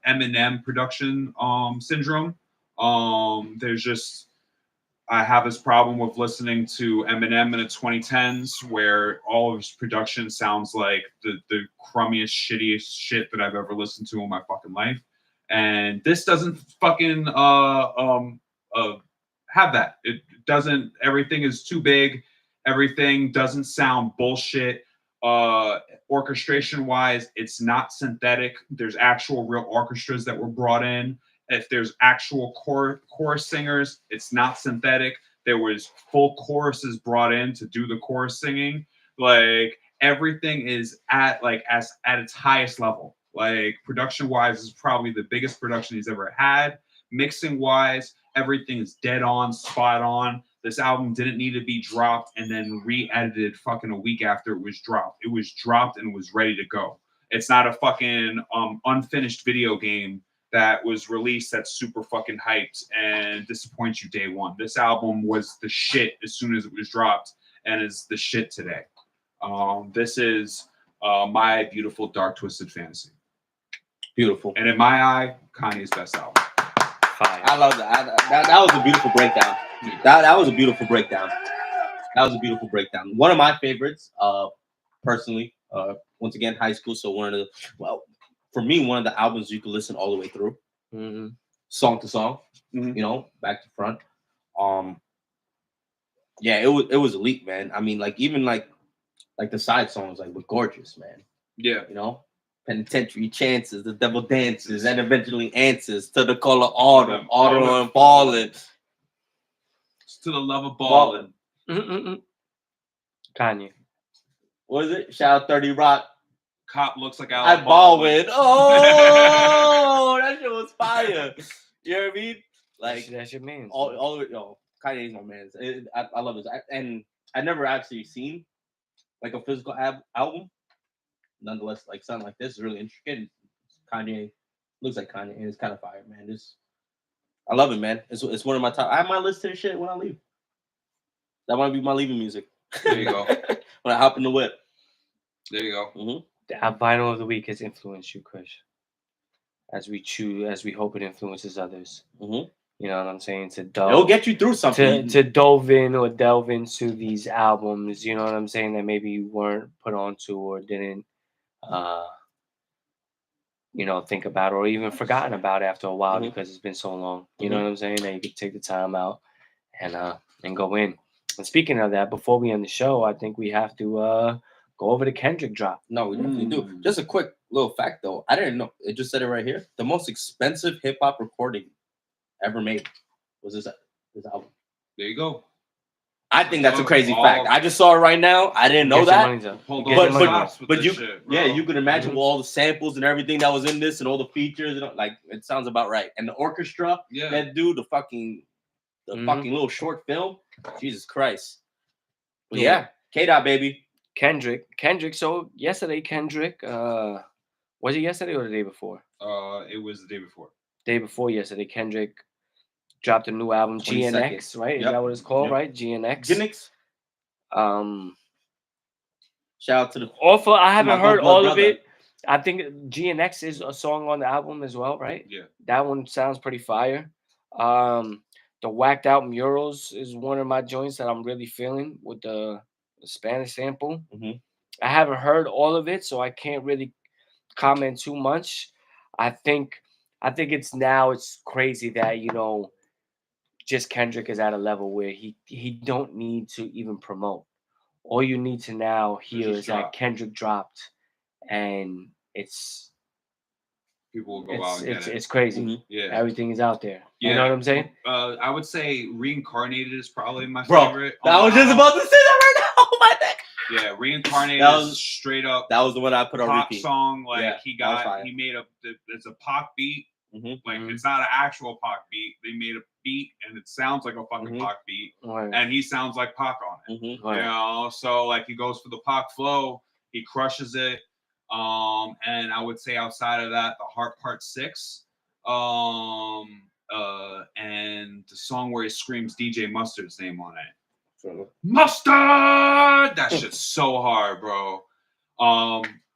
Eminem production syndrome. I have this problem with listening to Eminem in the 2010s, where all of his production sounds like the crummiest, shittiest shit that I've ever listened to in my fucking life. And this doesn't fucking have that. It doesn't. Everything is too big. Everything doesn't sound bullshit. Orchestration wise, it's not synthetic. There's actual real orchestras that were brought in. If there's actual chorus singers, it's not synthetic. There was full choruses brought in to do the chorus singing. Like everything is at its highest level. Like production wise, is probably the biggest production he's ever had. Mixing wise, everything is dead on, spot on. This album didn't need to be dropped and then re-edited fucking a week after it was dropped. It was dropped and it was ready to go. It's not a fucking unfinished video game that was released that's super fucking hyped and disappoints you day one. This album was the shit as soon as it was dropped and is the shit today. This is my beautiful dark twisted fantasy. Beautiful. And in my eye, Kanye's best album. Fire. I love that. That was a beautiful breakdown. That was a beautiful breakdown. That was a beautiful breakdown. One of my favorites, personally, once again, high school. So for me, one of the albums you can listen all the way through, song to song, back to front. Yeah, it was elite, man. I mean, like even like the side songs, like were gorgeous, man. Yeah, Penitentiary chances, the devil dances, and eventually answers to the call of autumn and ballin'. To the love of ballin'. Kanye. What is it? Shout out 30 Rock. Cop looks like Alec Baldwin. Oh, that shit was fire. You know what I mean? Like that's your man. Kanye's my man. I love this, and I never actually seen like a physical album. Nonetheless, like something like this is really intricate. Kanye looks like Kanye, and it's kind of fire, man. I love it, man. It's one of my top. I have my list of shit when I leave. That might be my leaving music. There you go. When I hop in the whip. There you go. The vinyl of the week has influenced you, Chris. As we hope it influences others. You know what I'm saying? It'll get you through something. To delve into these albums, you know what I'm saying, that maybe you weren't put onto or didn't think about or even forgotten about after a while Mhm. because it's been so long. You know what I'm saying? That you could take the time out and go in. And speaking of that, before we end the show, I think we have to go over the Kendrick drop. No, we definitely do. Just a quick little fact though. I didn't know. It just said it right here. The most expensive hip hop recording ever made was this album. There you go. I think that's a crazy fact. I just saw it right now. I didn't know Get your that. money's up. Pulled Get all your the money stops up. with But this you, shit, bro. yeah, you can imagine Mhm. all the samples and everything that was in this and all the features and like it sounds about right. And the orchestra, Yeah. that dude, the fucking little short film, Jesus Christ. But yeah, K-Dot baby. Kendrick. So yesterday, Kendrick. Was it yesterday or the day before? It was the day before. Day before yesterday, Kendrick dropped a new album, 22nd. GNX. Right? Is Yep. that what it's called? Yep. Right? GNX. Gimmicks. Shout out to the. Also, I haven't my heard blood all of brother. it. I think GNX is a song on the album as well, right? Yeah. That one sounds pretty fire. The Whacked Out Murals is one of my joints that I'm really feeling with the Spanish sample. Mhm. I haven't heard all of it, so I can't really comment too much. I think it's crazy that just Kendrick is at a level where he don't need to even promote. All you need to now hear just is that drop. Kendrick dropped, and it's People will go out and get it. it's crazy. Mhm. Yeah. Everything is out there. Yeah. You know what I'm saying? I would say Reincarnated is probably my Bro, favorite. I was just about to say that right now. Oh my neck. Yeah, Reincarnated That was- is straight up That was the one I put on pop repeat. song. Like Yeah, he that was got, fire. he made it's a pop beat. Mhm. Like Mhm. it's not an actual Pac beat. They made a beat and it sounds like a fucking Mhm. Pac beat, Right. and he sounds like Pac on it. Mhm. Right. You know, so like he goes for the Pac flow, he crushes it. And I would say outside of that, the Heart Part 6, and the song where he screams DJ Mustard's name on it. Mustard! That shit's so hard, bro.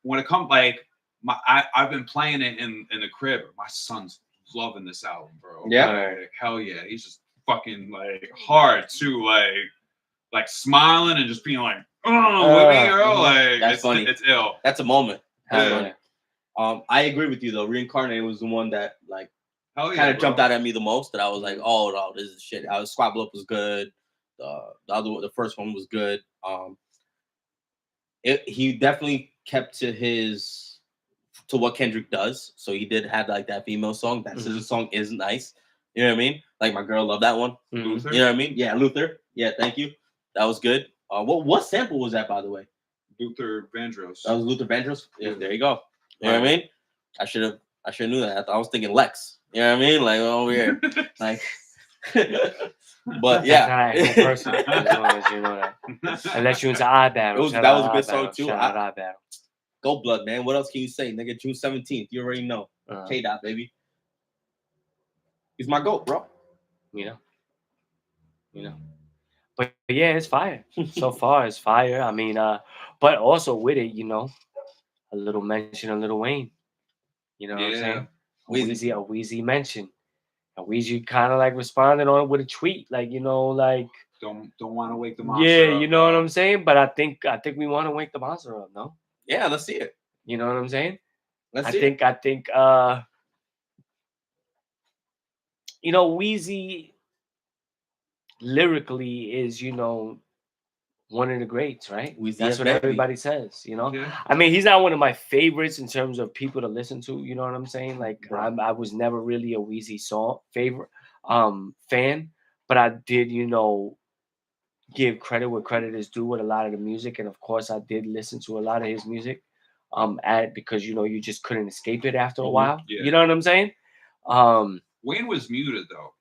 When it comes I've been playing it in the crib. My son's loving this album, bro. Yeah. Like, hell yeah. He's just fucking like hard too, like smiling and just being like, oh, with me, girl. Like That's it's funny. It's ill. That's a moment. Hell Yeah. yeah. I agree with you though. Reincarnated was the one that like Hell yeah. kind of bro. jumped out at me the most. That I was like, oh no, this is shit. Squabble Up was good. The first one was good. He definitely kept to what Kendrick does. So he did have like that female song. That his song is nice. You know what I mean? Like my girl loved that one. Mhm. Luther? You know what I mean? Yeah, Luther. Yeah, thank you. That was good. What sample was that, by the way? Luther Vandross. That was Luther Vandross. Yeah, there you go. You know what I mean? I should have knew that. I was thinking Lex. You know what I mean? Like over here, like. But yeah, That's not an actual person, as long as you know that. Unless you into eye battle. that was a good song too. Shout out eye battle. Go Blood, man. What else can you say, nigga? June 17th. You already know. K-Dot, baby. He's my GOAT, bro. You know. But yeah, it's fire. So far, it's fire. I mean, but also with it, a little mention of Lil Wayne. You know what I'm saying? A Wheezy mention. And Weezy kind of like responded on it with a tweet, like don't want to wake the monster yeah, up, you know what I'm saying. But I think we want to wake the monster up, no? Yeah, let's see it. You know what I'm saying? Let's see it. I think Weezy lyrically is one of the greats, right? Weezy That's is what baby. everybody says. Yeah. I mean, he's not one of my favorites in terms of people to listen to. You know what I'm saying? Like, Right. I was never really a Weezy fan, but I did, give credit where credit is due with a lot of the music, and of course, I did listen to a lot of his music, because you just couldn't escape it after a while. Yeah. You know what I'm saying? Wayne was muted though.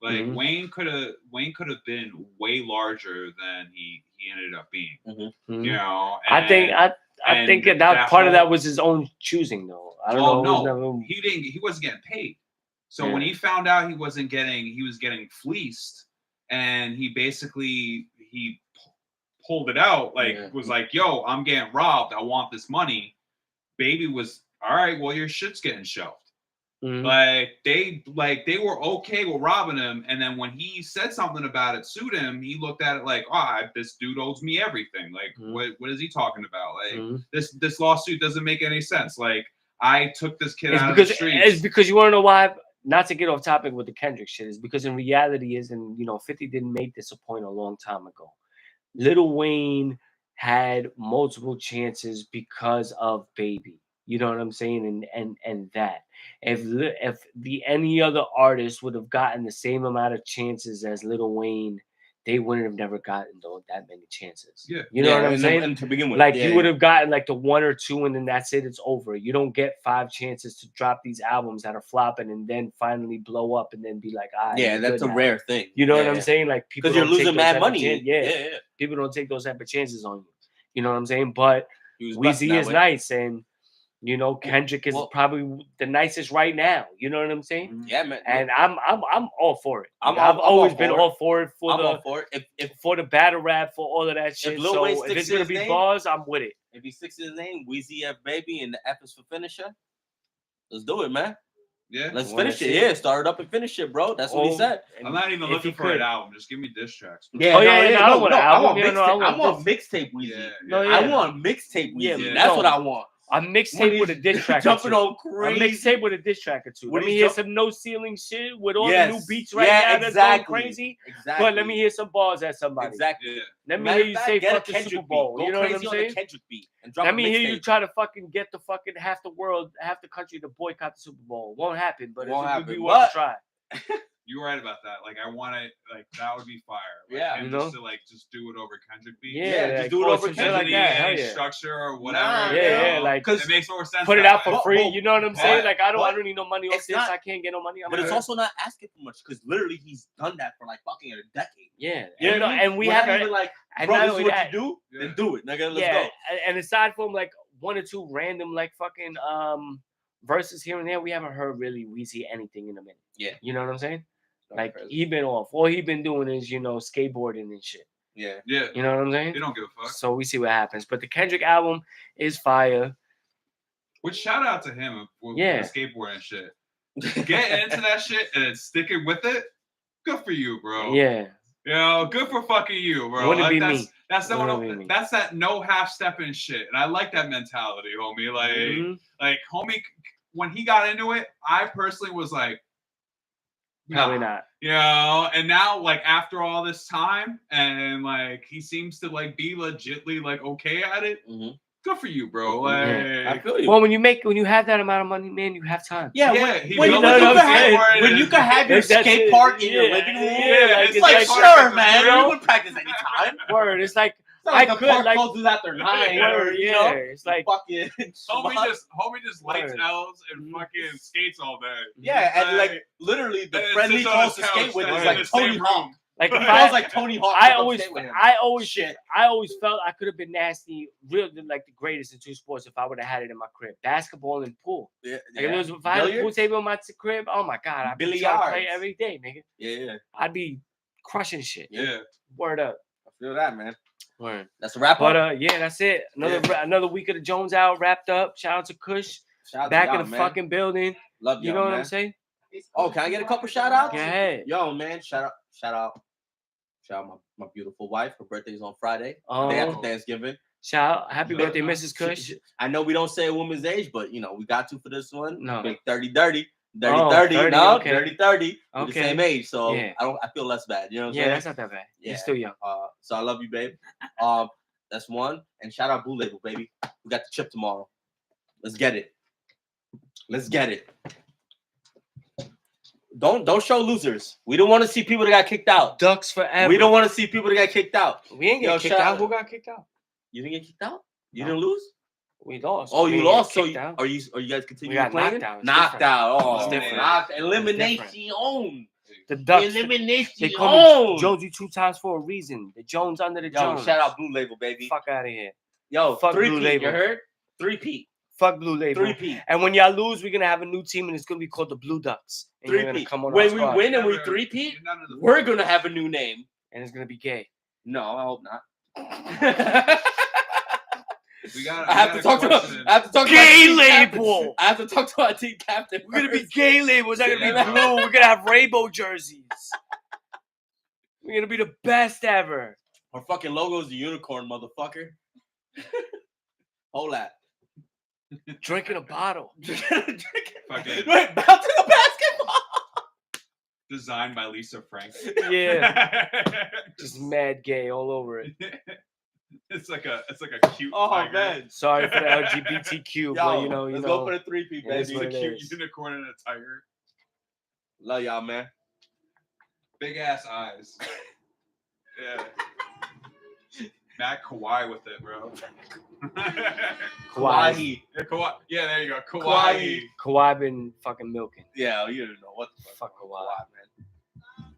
Like Mhm. Wayne could have been way larger than he ended up being. Mhm. You know, I think and that part of whole- that was his own choosing, though. I don't Oh know. It was no, never- he wasn't getting paid. So when Yeah. he found out he was getting fleeced, and he pulled it out, was like, "Yo, I'm getting robbed. I want this money." Baby was all right. Well, your shit's getting shelved. Mhm. They were okay with robbing him, and then when he said something about it sued him, he looked at it like, this dude owes me everything. Like, Mhm. what is he talking about? Like, Mhm. this lawsuit doesn't make any sense. Like, I took this kid It's out of because the streets. it's because you want to know why. Not to get off topic with the Kendrick shit, is because in reality is, and 50 didn't make this a point a long time ago. Lil Wayne had multiple chances because of Baby. You know what I'm saying? And that if any other artist would have gotten the same amount of chances as Lil Wayne, they wouldn't have never gotten that many chances. Yeah. You know what I'm saying? And to begin with, Like you would have gotten like the 1 or 2, and then that's it. It's over. You don't get 5 chances to drop these albums that are flopping and then finally blow up and then be like, ah, yeah, that's a rare thing. You know what I'm saying? Like people because you're don't take losing those mad type of money. yeah, people don't take those type of chances on you. You know what I'm saying? But He was busting Weezy that is way. nice, and Kendrick is probably the nicest right now. You know what I'm saying? Yeah, man. And I'm all for it. I'm I've always all been for all for it I'm all for it. for the battle rap, for all of that shit. Lil Wayne So if sticks it's to gonna his be name- bars, I'm with it. If he sticks to his name, Weezy F Baby, and the F is for finisher. Let's do it, man. Yeah. Let's Wanna finish it. see Yeah, it? start it up and finish it, bro. That's what he said. I'm not even If looking he for an could. album. Just give me diss tracks. Bro. Yeah, Oh, yeah, yeah, no, I don't want an I want album. Yeah, no, I mixtape. want I want mixtape Weezy. Yeah. No, yeah. yeah. I want mixtape Weezy. Yeah, That's no. what I want. A mixtape with a diss track. Jumping on A crazy. mixtape with a diss track or two. When Let me he hear jump- some no ceiling shit with all Yes. the new beats right Yeah, now that's exactly. going crazy. Exactly. But let me hear some bars at somebody. Exactly. Yeah. Let me Matter hear of you fact, say get a fuck the Kendrick Super Bowl. beat. Go You know what I'm crazy on the saying? Kendrick beat and drop Let a me hear you mixtape. try to fucking get the fucking half the world, half the country to boycott the Super Bowl. Won't happen, but Won't it would be happen, worth a but- try. You're right about that. Like I want to, like that would be fire. Like, Yeah. him You just to just do it over Kendrick beats. Yeah, just like, do it or over some shit Kendrick like Doesn't need that. Hell any yeah. structure or whatever. Nah, you yeah, know? like, it makes more sense. Put it that out for way. free. You know what I'm saying? Like I but don't need no money off it's this. not- I can't get no money. I'm But it's good. also not asking for much because literally he's done that for like fucking a decade. Yeah, You know and, what I mean? and we We're have not even like, and bro, not this is only what that, you do, Yeah. then do it, nigga. Let's yeah, go. and aside from like 1 or 2 random like fucking verses here and there, we haven't heard really Weezy anything in a minute. Yeah. You know what I'm saying? Like Crazy. he been off. All he been doing is skateboarding and shit. Yeah. Yeah. You know what I'm They saying? don't give a fuck. So we see what happens. But the Kendrick album is fire. Which shout out to him with Yeah. the skateboard and shit. Getting into that shit and then sticking with it. Good for you, bro. Yeah. You know, good for fucking you, bro. Wouldn't Like, be that's, me. That's the Wouldn't one. be me. That's that no half stepping shit, and I like that mentality, homie. Like, Mhm. like homie, when he got into it, I personally was like, Probably nah. not. You know, and now like after all this time, and like he seems to like be legitly like okay at it. Mhm. Good for you, bro. Like, I feel you. Well, when you have that amount of money, man, you have time. yeah, he when, built when, it you up can have, skateboard when and- you can have your Like, that's skate it. park in your Yeah, living room, yeah, like, it's it's like, like sure, park, man, you know? you can practice anytime. It's Word. It's like not like I the could, park like- closes after 9. word, or, you yeah. know, It's like fucking homie just lights Word. L's and Mhm. fucking skates all day. yeah, and like Like, literally the and friend he sits on calls his to skate couch with in is the like same Tony room. Hawk. if He I calls like Tony Hawk. I to come always skate with him. I always Shit. felt I could have been nasty, real like the greatest in 2 sports if I would have had it in my crib. Basketball and pool. Yeah, Like if I had a pool Billiards? table in my crib, oh my god, I'd be trying to Billiards. play every day, nigga. Yeah, I'd be crushing shit. Yeah. Word up. I feel that, man. Word. That's a wrap But up. yeah, that's it. Another week of the Jones out wrapped up. Shout out to Kush. Shout out Back to in y'all, the man. fucking building. Love You y'all, know what man. I'm saying? Oh, can I get a couple shout outs? Go ahead. Yo, man, shout out my beautiful wife. Her birthday's on Friday, Oh. day after Thanksgiving. Shout out. Happy Yeah. birthday, Mrs. Kush. I know we don't say a woman's age, but you know we got to for this one. No. Big 30. Oh, 30, 30, no, okay. 30. We're the Okay. same age, so Yeah. I feel less bad. You know what I'm Yeah, saying? that's not that bad. Yeah. You're still young. So I love you, babe. That's one. And shout out Blue Label, baby. We got the chip tomorrow. Let's get it. Let's get it. Don't show losers. We don't want to see people that got kicked out. Ducks forever. We don't want to see people that got kicked out. We ain't Yo, get kicked shout out. out- Who got kicked out? You didn't get kicked out? You No. didn't lose? We lost. Oh, We you didn't get lost. So kicked out. are you guys continuing got playing? knocked out. It's Knocked different. out. Oh, It's different. knocked. Elimination. The Ducks. Elimination. They call me Jonesy 2 times for a reason. The Jones under the Yo, Jones. shout out Blue Label, baby. Fuck out of here. Yo, fuck Blue 3P. Label. You heard? 3P. Fuck Blue Label. 3P. And when y'all lose, we're gonna have a new team, and it's gonna be called the Blue Ducks. And you're gonna 3P. come on our When we squad. win and we Never- 3P, you're none of the- we're gonna have a new name. And it's gonna be gay. No, I hope not. We got. I have to talk to my Gay team captain. label. I have to talk to our team captain. We're gonna be first. gay labels. Not gonna be blue. We're gonna have rainbow jerseys. We're gonna be the best ever. Our fucking logo is a unicorn, motherfucker. Hold that. Drinking a bottle. Fucking Wait, bouncing a basketball. designed by Lisa Frank. Yeah. Just mad gay all over it. It's like a cute Oh tiger. man. Sorry for the LGBTQ, but you know, let's go for the 3P, it is baby. what It's a it cute is. unicorn and a tiger. Love y'all, man. Big ass eyes. Yeah. Matt Kawhi with it, bro. Kawhi. Yeah, Kawhi. Yeah, there you go. Kawhi. Kawhi. Kawhi been fucking milking. Yeah, you don't know what the Fuck Kawhi. man.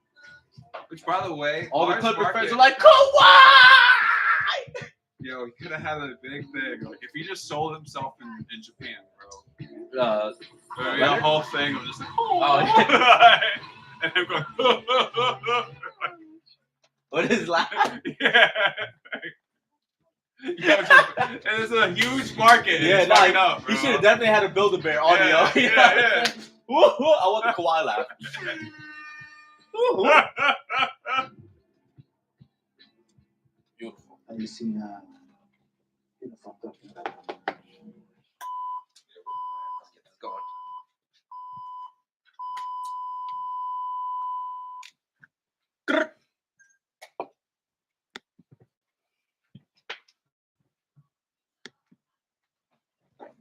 Which, by the way, All the Lars Clipper Market- fans are like, Kawhi! Yo, he could have had a big thing. Like, if he just sold himself in Japan, bro. There'd be a whole thing of just like, Oh, and him going, what is laughing? yeah. Yo, and it's a huge market. Yeah, It's no, fucking up, bro. he should have definitely had a Build-A-Bear audio. Yeah, You know yeah, what I'm yeah. saying? Woo-hoo, I want the Kawhi laugh. Woo-hoo. Beautiful. Have you seen fucked up?